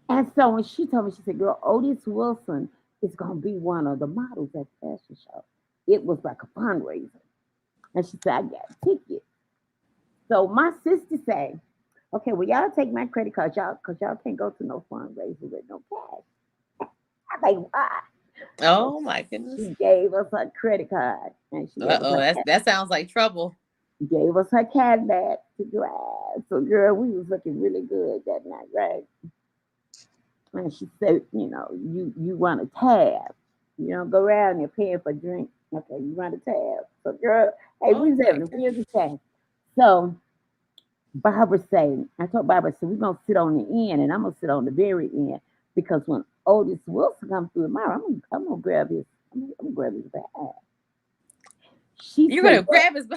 And so when she told me, she said, girl, Otis Wilson is going to be one of the models at the fashion show. It was like a fundraiser. And she said, I got tickets. So my sister said, okay, well, y'all take my credit card, y'all, because y'all can't go to no fundraiser with no cash. I like, why? So Oh my goodness. she gave us her credit card and she gave us Uh-oh, that sounds like trouble. gave us her Cadillac to drive. So, girl, we was looking really good that night, right? And she said, you run a tab. You don't go around and paying for drinks. Okay, you run a tab. So, girl, hey, we Oh was my having a real goodness. good time. So, Barbara said, I told Barbara, so we're going to sit on the end and I'm going to sit on the very end because when Otis Wilson comes through tomorrow, I'm gonna grab I'm gonna grab his bag. She You're said, gonna grab his.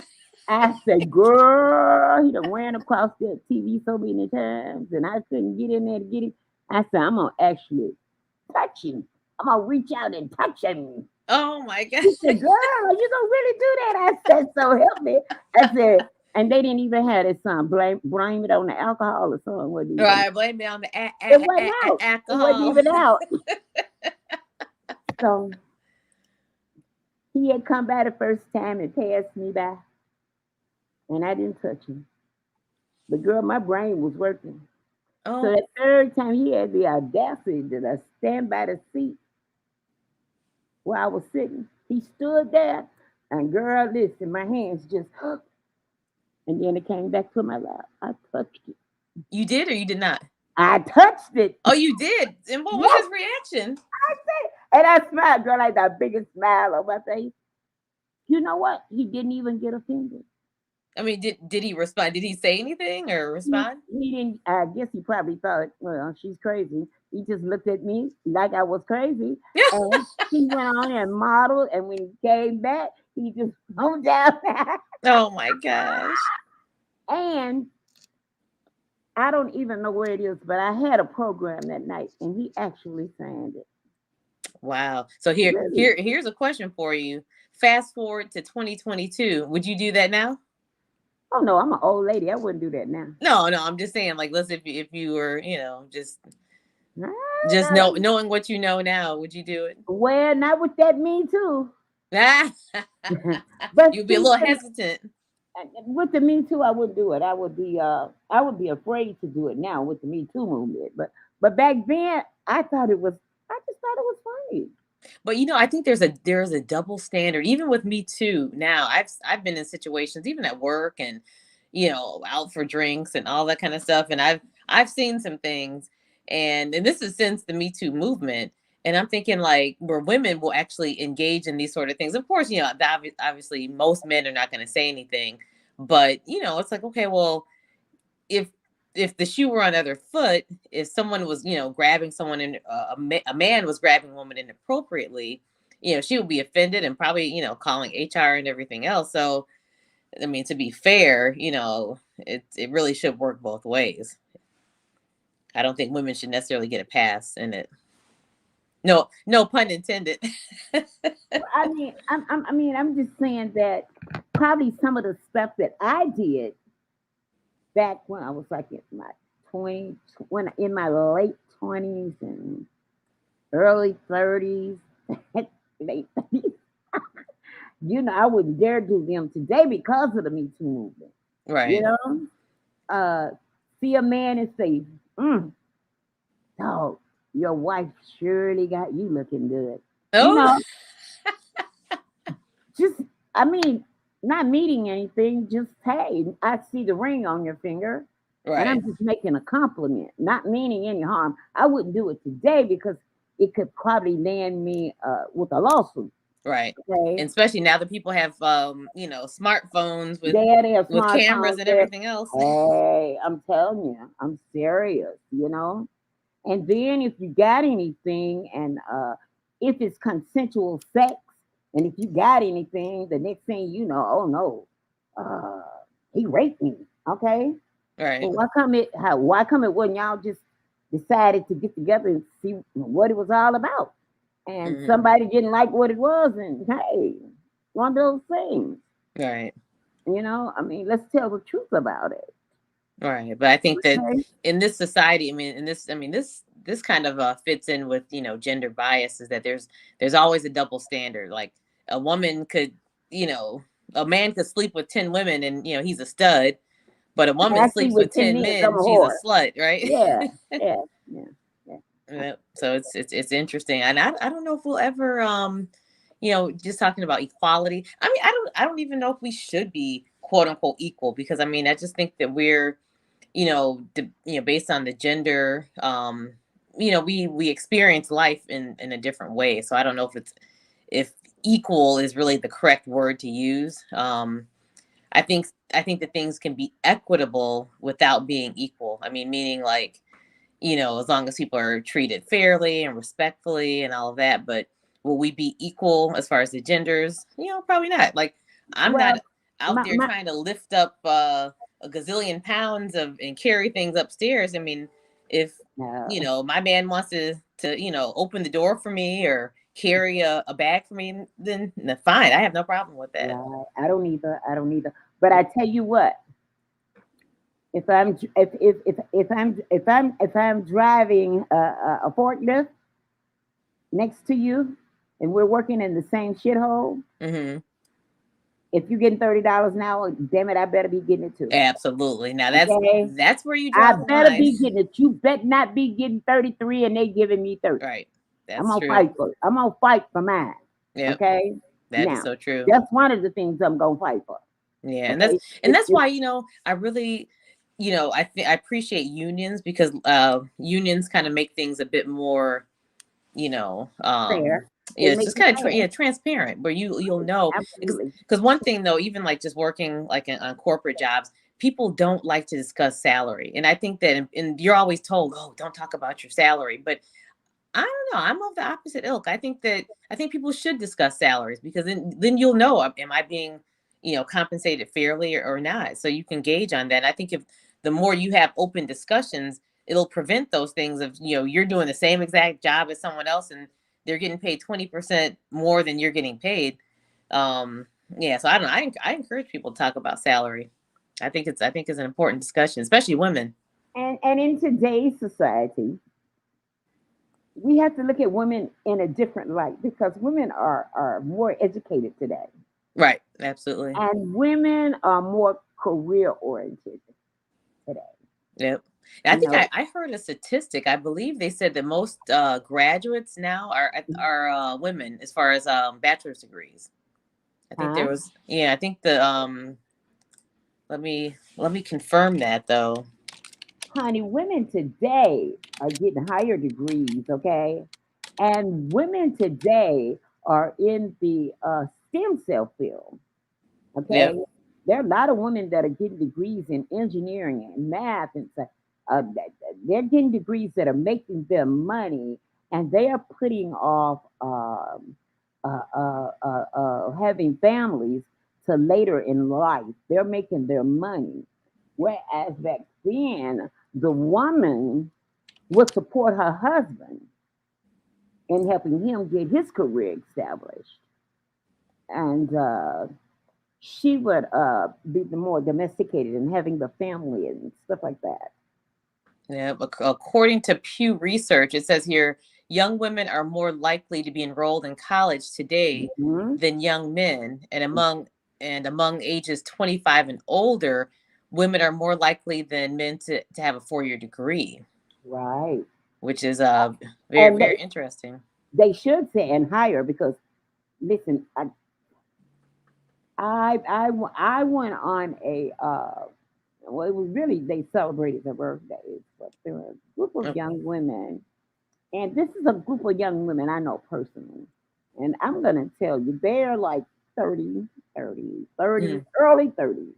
I said, girl, he done ran across the TV so many times and I couldn't get in there to get him. I said, I'm going to actually touch him. I'm going to reach out and touch him. Oh my god. She said, girl, are you going to really do that? I said, so help me. I said, and they didn't even have this song. Blame it on the alcohol. The song wasn't even, Right, blame it on the it wasn't out. It wasn't alcohol. even out. So he had come by the first time and passed me by, and I didn't touch him. But girl, my brain was working. So Oh, the third time he had the audacity to stand by the seat where I was sitting. He stood there and girl, listen, my hands just and then it came back to my lap. I touched it. you did or you did not? I touched it. Oh, you did. And what was Yes, his reaction? I said. And I smiled, girl, like the biggest smile on my face. You know what? He didn't even get offended. I mean, did he respond? Did he say anything or respond? He didn't. I guess he probably thought, well, she's crazy. He just looked at me like I was crazy, and he went on and modeled. And when he came back, he just calmed down. Oh my gosh. And I don't even know where it is, but I had a program that night, and he actually signed it. Wow. So Really? here's a question for you. Fast forward to 2022. Would you do that now? Oh no, I'm an old lady. I wouldn't do that now. No, I'm just saying, like, let's if you were, just Nah, knowing what you know now, would you do it? well, not with that Me Too. Ah, But you'd be a see, little hesitant. with the Me Too, I wouldn't do it. I would be afraid to do it now with the Me Too movement. But back then, I just thought it was funny. But I think there's a double standard even with me too. Now I've been in situations even at work and out for drinks and all that kind of stuff, and I've seen some things, and this is since the Me Too movement, and I'm thinking like where women will actually engage in these sort of things. Of course, obviously most men are not going to say anything, but it's like, okay, well, if the shoe were on the other foot, if someone was grabbing someone and a man was grabbing a woman inappropriately, she would be offended and probably calling HR and everything else. So I mean, to be fair, it really should work both ways. I don't think women should necessarily get a pass in it. No pun intended. I'm just saying that probably some of the stuff that I did back when I was like in my 20, when in my late 20s and early 30s, late 30s, I wouldn't dare do them today because of the Me Too movement. You Right. know, uh, see a man and say, "Dog, your wife surely got you looking good." You Oh, know, just I mean, not meeting anything. Just hey, I see the ring on your finger, and right. I'm just making a compliment, not meaning any harm. I wouldn't do it today because it could probably land me with a lawsuit. Right. Okay, And especially now that people have smartphones with they have cameras smartphones and there. everything else. Hey, I'm telling you, I'm serious. And then if you got anything, and if it's consensual sex, and if you got anything, the next thing you know, oh no, uh, he raped me. Okay, Right. well, why come it wasn't y'all just decided to get together and see what it was all about? And Hmm. somebody didn't like what it was, and hey, one of those things. Right. Let's tell the truth about it. Right. But I think that Okay. in this society, this kind of fits in with, gender bias, is that there's always a double standard. Like a woman could, you know, a man could sleep with 10 women and, he's a stud, but a woman Actually, sleeps with with 10 10 men, I'm men, a she's a whore. slut, right? Yeah, yeah, yeah, yeah. Yeah, so it's interesting, and I don't know if we'll ever just talking about equality. I mean, I don't even know if we should be quote unquote equal, because I mean I just think that we're based on the gender, we experience life in a different way. So I don't know if equal is really the correct word to use. I think that things can be equitable without being equal. I mean, meaning like, as long as people are treated fairly and respectfully and all of that. But will we be equal as far as the genders? Probably not. Like, I'm Well, not out my, there my trying to lift up a gazillion pounds of and carry things upstairs. I mean, if no, my man wants to open the door for me or carry a bag for me, then fine. I have no problem with that. right. I don't either. I don't either. But I tell you what, if I'm driving a forklift next to you, and we're working in the same shithole, Hmm. if you're getting $30 an hour, damn it, I better be getting it too. Absolutely. Now Okay, that's where you I draw the better line. be getting it. You bet not be getting 33 and they giving me 30. Right. I'm That's gonna true. fight for it. I'm gonna fight for mine. Yep. Okay. That is Now, so true. that's one of the things I'm gonna fight for. Yeah, and that's Okay. and that's why I really I appreciate unions, because unions kind of make things a bit more you know um Fair. yeah, They it's make just it kind of fair. transparent, where you'll know, because Absolutely. one thing though, even like just working like on corporate jobs, people don't like to discuss salary, and I think that and you're always told, oh, don't talk about your salary, but I don't know. I'm of the opposite ilk. I think people should discuss salaries, because then you'll know, am I being, compensated fairly or not? So you can gauge on that. And I think if the more you have open discussions, it'll prevent those things of, you're doing the same exact job as someone else and they're getting paid 20% more than you're getting paid. Yeah, so I don't know. I encourage people to talk about salary. I think it's an important discussion, especially women. And in today's society, we have to look at women in a different light because women are more educated today. Right. Absolutely. And women are more career oriented today. Yep. I You think know, I heard a statistic. I believe they said that most graduates now are women as far as bachelor's degrees. I think huh? there was, yeah, I think the let me confirm that though. Honey, women today are getting higher degrees, okay? And women today are in the stem cell field, Yep. okay? There are a lot of women that are getting degrees in engineering and math and stuff. They're getting degrees that are making them money, and they are putting off having families to later in life. They're making their money. Whereas back then, the woman would support her husband in helping him get his career established. And she would be the more domesticated and having the family and stuff like that. Yeah, according to Pew Research, it says here young women are more likely to be enrolled in college today Mhm. than young men, and among ages 25 and older, women are more likely than men to have a 4-year degree, Right. which is very And very interesting. they should say and higher because listen, I went on a well, it was really they celebrated their birthdays, but there were a group of Okay. young women, and this is a group of young women I know personally, and I'm gonna tell you, they're like 30, Mm. early 30s,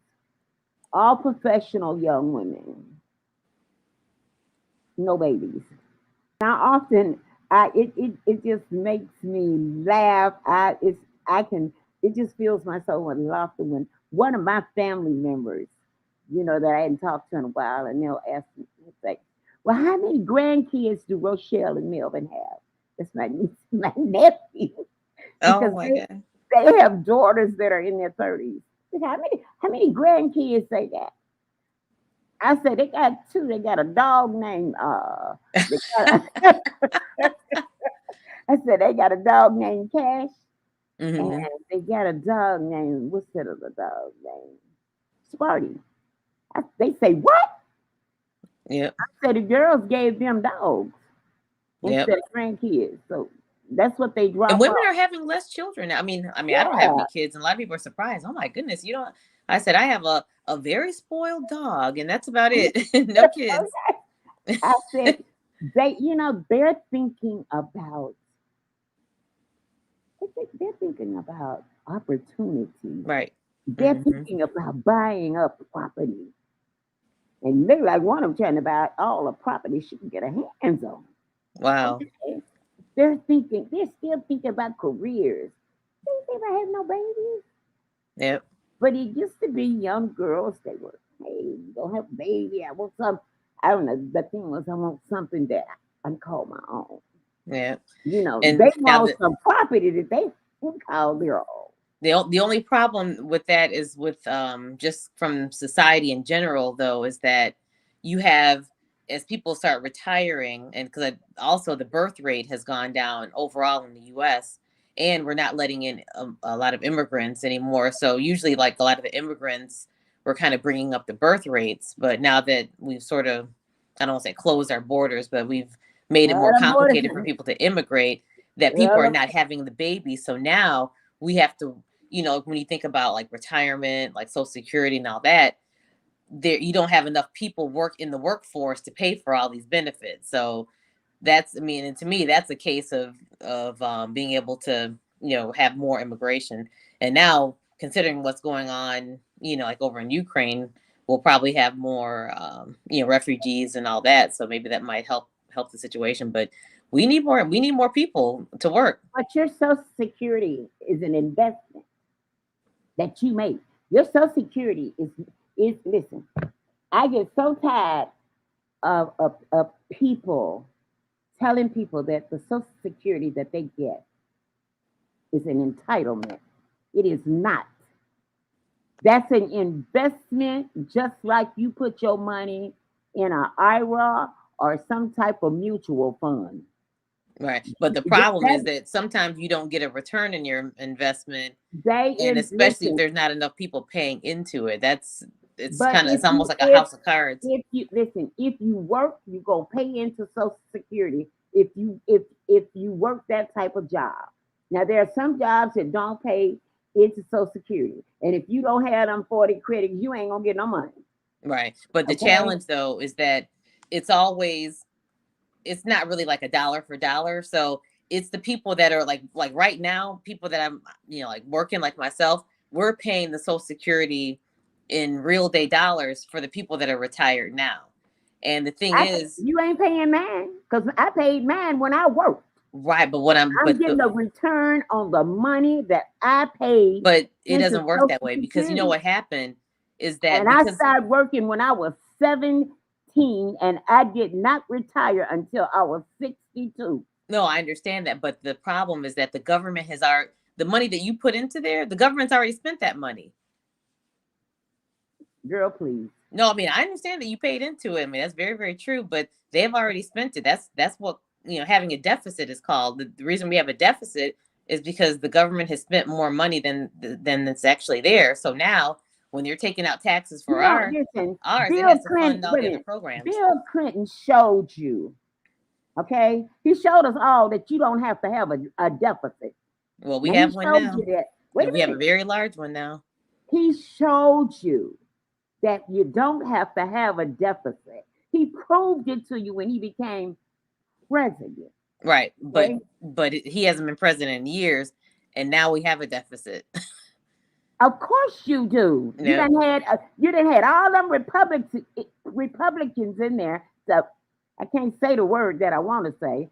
all professional young women, no babies. Now, often, it just makes me laugh. I can it just fills my soul with laughter when one of my family members, that I hadn't talked to in a while, and they'll ask me, they'll say, "Well, how many grandkids do Rochelle and Melvin have?" That's my niece, my nephew, Oh because my they god. they have daughters that are in their 30s. How many grandkids they got? I said they got two. They got a dog named they got I said they got a dog named Cash, and Hmm. they got a dog named what's that other dog name? Sparty. They say what? Yep. I said the girls gave them dogs Yep. instead of grandkids, so that's what they And drop women off. are having less children now. I mean, I don't have Yeah. any kids, and a lot of people are surprised. Oh my goodness, you don't. I said I have a very spoiled dog, and that's about it. No kids. I said they're thinking about they're thinking about opportunity. Right. They're Hmm. thinking about buying up property. And they like one of them trying to buy all the property she can get her hands on. Wow. Okay. They're still thinking about careers. They ain't think about having no babies. Yep. But it used to be young girls, they were, hey, you don't have a baby. I want some, I don't know. The thing was, I want something that I can call my own. Yeah. They And now want some property that they can call their own. the only problem with that is with just from society in general though is that you have as people start retiring and because also the birth rate has gone down overall in the US and we're not letting in a lot of immigrants anymore, so usually like a lot of the immigrants were kind of bringing up the birth rates, but now that we've sort of, I don't want to say closed our borders, but we've made it more The complicated for border, people to immigrate, that people are well, not having the baby, so now we have to, when you think about like retirement, like social security and all that, there you don't have enough people work in the workforce to pay for all these benefits. So that's, I mean, and to me, that's a case of being able to, have more immigration. And now, considering what's going on, like over in Ukraine, we'll probably have more, refugees and all that. So maybe that might help the situation. But we need more people to work. but your Social Security is an investment that you make. Your Social Security is listen. I get so tired of people telling people that the Social Security that they get is an entitlement. It is not. That's an investment, just like you put your money in an IRA or some type of mutual fund. Right. But the problem is that sometimes you don't get a return in your investment. And especially if there's not enough people paying into it. It's almost like a house of cards. If you work, you go pay into Social Security if you work that type of job. Now there are some jobs that don't pay into Social Security. And if you don't have them 40 credits, you ain't gonna get no money. Right. But the challenge though is that it's not really like a dollar for dollar. So it's the people that are like right now, people that I'm, like working like myself, we're paying the Social Security in real day dollars for the people that are retired now. And the thing is, you ain't paying mine because I paid mine when I worked. Right, but what I'm getting a return on the money that I paid. But it doesn't work that way because you know what happened is that I started working when I was 17 and I did not retire until I was 62. No, I understand that, but the problem is that the government the money that you put into there, the government's already spent that money. Girl, please. No, I mean, I understand that you paid into it. I mean, that's very, very true, but they've already spent it. That's what, having a deficit is called. The reason we have a deficit is because the government has spent more money than it's actually there. So now when you're taking out taxes for ours, it has to fund all the other programs. Bill Clinton showed you, okay? He showed us all that you don't have to have a deficit. Well, we have one now. We have a very large one now. He showed you that you don't have to have a deficit. He proved it to you when he became president. Right, but he hasn't been president in years, and now we have a deficit. Of course you do. You done had all them Republicans in there. So I can't say the word that I want to say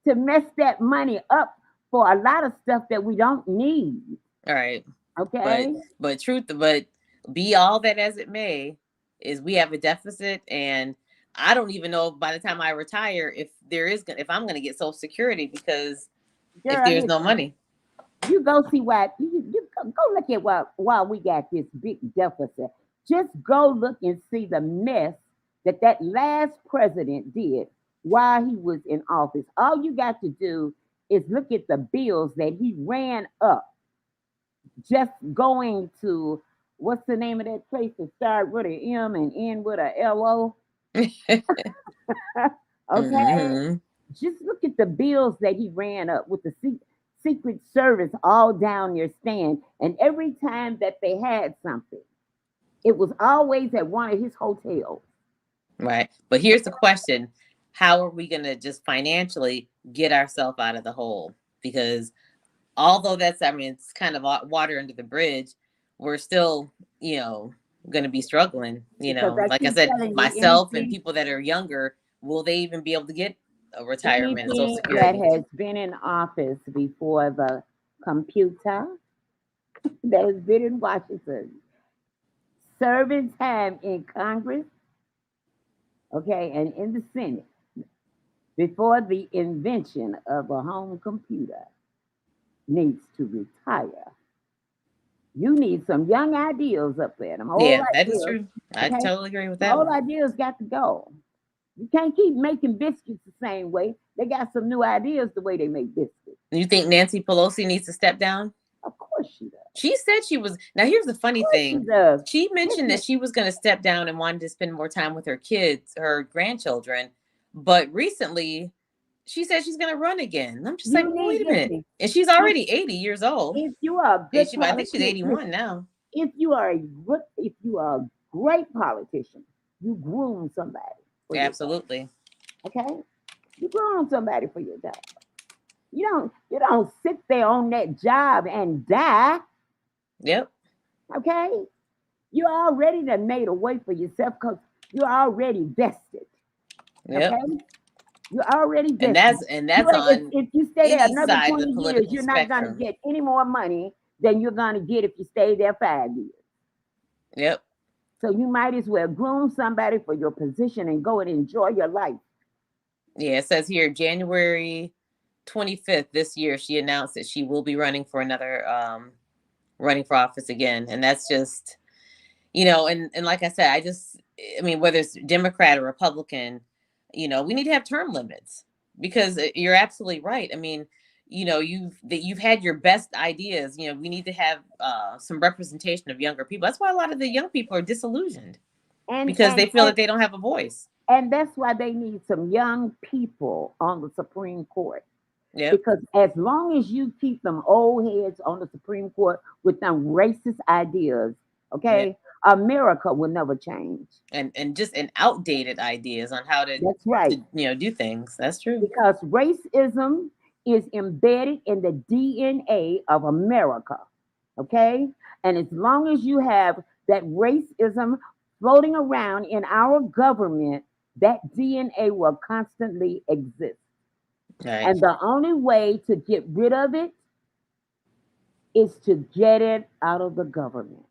to mess that money up for a lot of stuff that we don't need. All right. Okay. But be all that as it may, is we have a deficit, and I don't even know by the time I retire if I'm going to get Social Security because if there's no money. You go see why you go look at why we got this big deficit. Just go look and see the mess that last president did while he was in office. All you got to do is look at the bills that he ran up. Just going to, what's the name of that place that started with an M and end with a LO? Okay. Mm-hmm. Just look at the bills that he ran up with the Secret Service all down their stand. And every time that they had something, it was always at one of his hotels. Right. But here's the question. How are we going to just financially get ourselves out of the hole? Because although it's kind of water under the bridge, we're still, going to be struggling, like I said, myself and people that are younger, will they even be able to get a retirement? Social Security that has been in office before the computer that has been in Washington, serving time in Congress, okay, and in the Senate before the invention of a home computer needs to retire. You need some young ideas up there. That is true. I totally agree with that. Old ideas got to go. You can't keep making biscuits the same way. They got some new ideas the way they make biscuits. You think Nancy Pelosi needs to step down? Of course she does. She said she was. Now, here's the funny thing. She mentioned that she was going to step down and wanted to spend more time with her kids, her grandchildren. But recently, she said she's going to run again. I'm just like, wait a minute. And she's already 80 years old. If you are a good I think she's 81 now. If you are a great politician, you groom somebody. Absolutely. Okay? You groom somebody for your job. You don't sit there on that job and die. Yep. Okay? You already done made a way for yourself because you're already vested. Yep. Okay? You're already vested. And that's on if you stay there another 20 the years, you're not going to get any more money than you're going to get if you stay there 5 years. Yep. So you might as well groom somebody for your position and go and enjoy your life. Yeah, it says here January 25th this year, she announced that she will be running for another running for office again. And that's just, and like I said, I mean, whether it's Democrat or Republican, we need to have term limits, because you're absolutely right. I mean, you've had your best ideas. We need to have some representation of younger people. That's why a lot of the young people are disillusioned, because they feel that they don't have a voice. And that's why they need some young people on the Supreme Court. Yep. Because as long as you keep them old heads on the Supreme Court with them racist ideas, okay, Yep. America will never change. And just outdated ideas on how to, That's right. do things. That's true. Because racism is embedded in the DNA of America, okay? And as long as you have that racism floating around in our government, that DNA will constantly exist. Right. And the only way to get rid of it is to get it out of the government.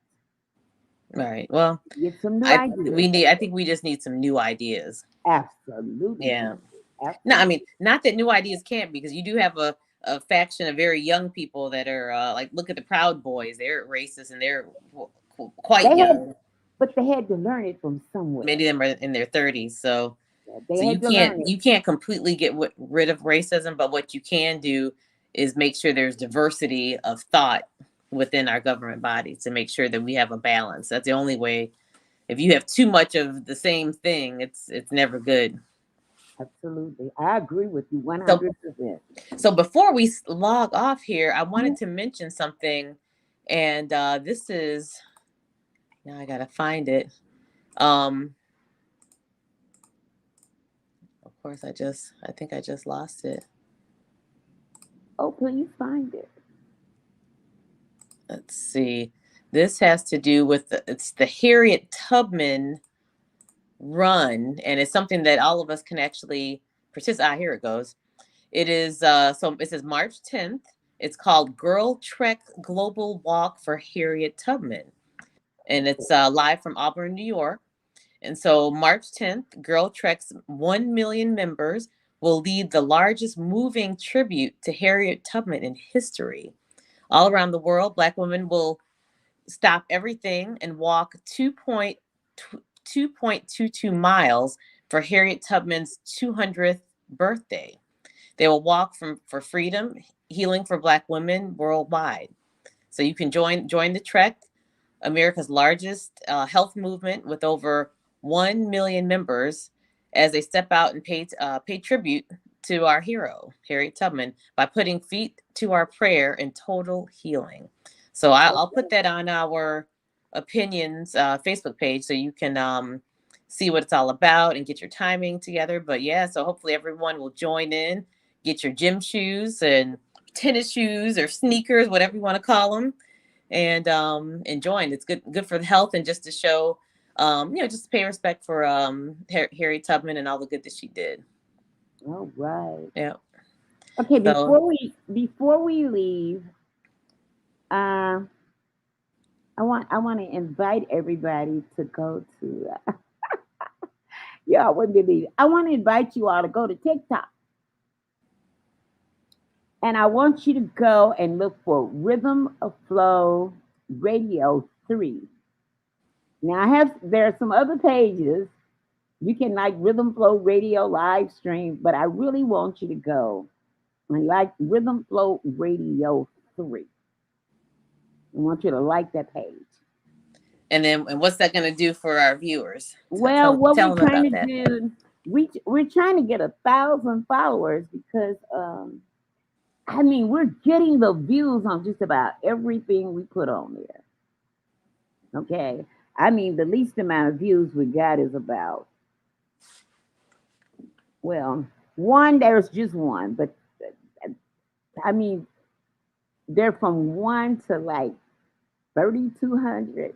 Right. Well, Get some new ideas. I think we just need some new ideas. Absolutely. Yeah. Absolutely. No, I mean, not that new ideas can't, because you do have a faction of very young people that are like, look at the Proud Boys. They're racist, and they're quite young. But they had to learn it from somewhere. Many of them are in their 30s. So you can't completely get rid of racism, but what you can do is make sure there's diversity of thought within our government bodies, to make sure that we have a balance. That's the only way. If you have too much of the same thing, it's never good. Absolutely. I agree with you 100%. So before we log off here, I wanted to mention something, and this is, now I gotta find it. Of course, I think I just lost it. Oh, please find it. Let's see. This has to do with it's the Harriet Tubman run, and it's something that all of us can actually participate. Here it goes. It is so it says March 10th. It's called Girl Trek Global Walk for Harriet Tubman, and it's live from Auburn, New York. And so March 10th, Girl Trek's 1 million members will lead the largest moving tribute to Harriet Tubman in history. All around the world, Black women will stop everything and walk 2.22 miles for Harriet Tubman's 200th birthday. They will walk for freedom, healing for Black women worldwide. So you can join the Trek, America's largest health movement with over 1 million members, as they step out and pay tribute to our hero, Harriet Tubman, by putting feet to our prayer in total healing. So I'll put that on our Opinions Facebook page, so you can see what it's all about and get your timing together. But yeah, so hopefully everyone will join in, get your gym shoes and tennis shoes or sneakers, whatever you want to call them, and join. It's good for the health, and just to show, just to pay respect for Harriet Tubman and all the good that she did. All right. Yeah. Okay, before we leave, I want to invite everybody to go to I wouldn't believe it. I want to invite you all to go to TikTok. And I want you to go and look for Rhythm of Flow Radio 3. Now there are some other pages. You can like Rhythm Flow Radio live stream, but I really want you to go and like Rhythm Flow Radio 3. I want you to like that page. And what's that going to do for our viewers? Well, what we're trying to do, we're trying to get 1,000 followers, because we're getting the views on just about everything we put on there. Okay. The least amount of views we got is about, there's just one, but they're from 1 to like 3,200.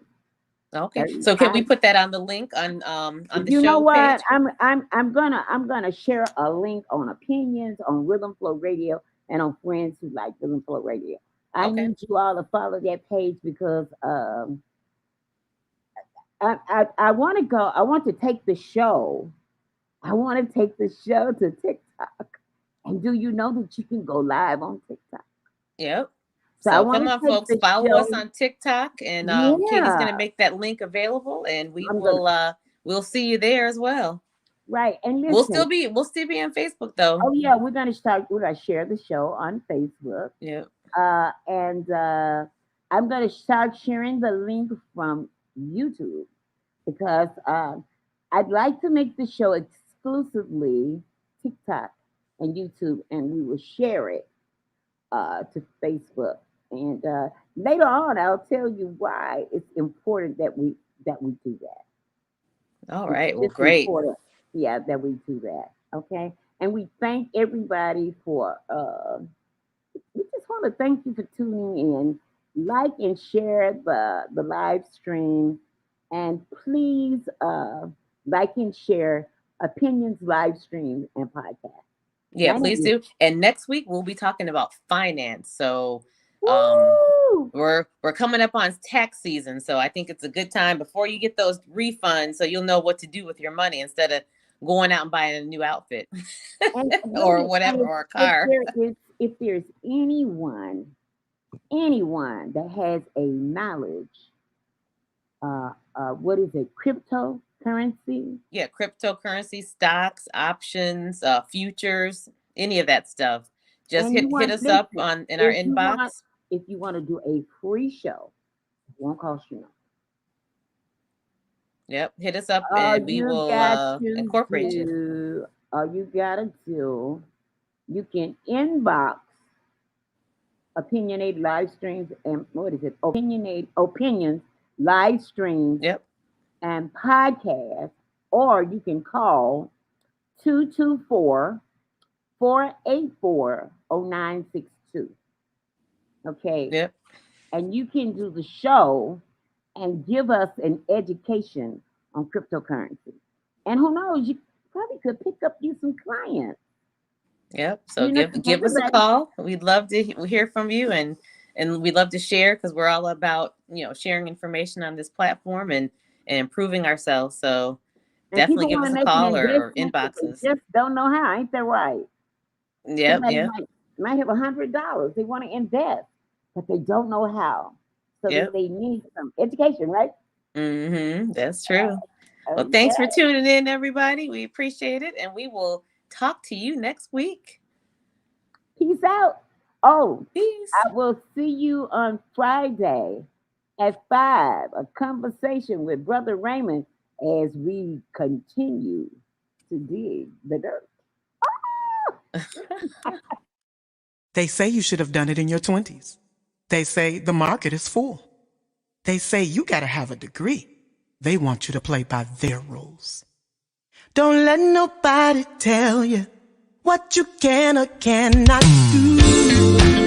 Okay. So can we put that on the link on the show? You know what? Page? I'm gonna share a link on Opinions, on Rhythm Flow Radio, and on Friends Who Like Rhythm Flow Radio. I need you all to follow that page, because I want to go. I want to take the show. I want to take the show to TikTok. And do you know that you can go live on TikTok? Yep. So I So want come to on, take folks, the follow us show. on TikTok, and Katie's Yeah, gonna make that link available, and we I'm will gonna we'll see you there as well. right. And We'll listen, still be on Facebook though. oh yeah, we're gonna share the show on Facebook. Yeah. And I'm gonna start sharing the link from YouTube because I'd like to make the show exclusively TikTok and YouTube, and we will share it to Facebook. And later on, I'll tell you why it's important that we do that. All It's right. Well, just great. important, yeah, that we do that. Okay, and we thank everybody for. We just want to thank you for tuning in. Like and share the live stream, and please like and share opinions live stream and podcast. Yeah, My please name is do. And next week we'll be talking about finance. So Woo! we're coming up on tax season. So I think it's a good time before you get those refunds so you'll know what to do with your money instead of going out and buying a new outfit And or really, whatever, and or a car. if there's anyone that has a knowledge, what is it, cryptocurrency? Yeah, cryptocurrency, stocks, options, futures, any of that stuff. Just And you hit want us up listen, in our you want inbox. if you want to do a free show, it won't cost you nothing. Yep, hit us up All and we you will got to incorporate you. do, all you gotta do, you can inbox opinionated live streams and what is it? Opinionated opinions live streams Yep. and podcast, or you can call 224-484-0962. Okay. Yep. And you can do the show and give us an education on cryptocurrency. And who knows, you probably could pick up you some clients. Yep. So You know, give us a call. We'd love to hear from you, and we'd love to share because we're all about sharing information on this platform and improving ourselves. So definitely give us a call or inboxes. Just don't know how, ain't that right? Yep. Somebody Yep. might have $100. They want to invest, but they don't know how. So Yep. they need some education, right? Mm-hmm. That's true. Well, Okay. thanks for tuning in, everybody. We appreciate it, and we will talk to you next week. Peace out. Oh, Peace. I will see you on Friday at 5. A conversation with Brother Raymond as we continue to dig the dirt. They say you should have done it in your 20s. They say the market is full. They say you gotta have a degree. They want you to play by their rules. Don't let nobody tell you what you can or cannot do.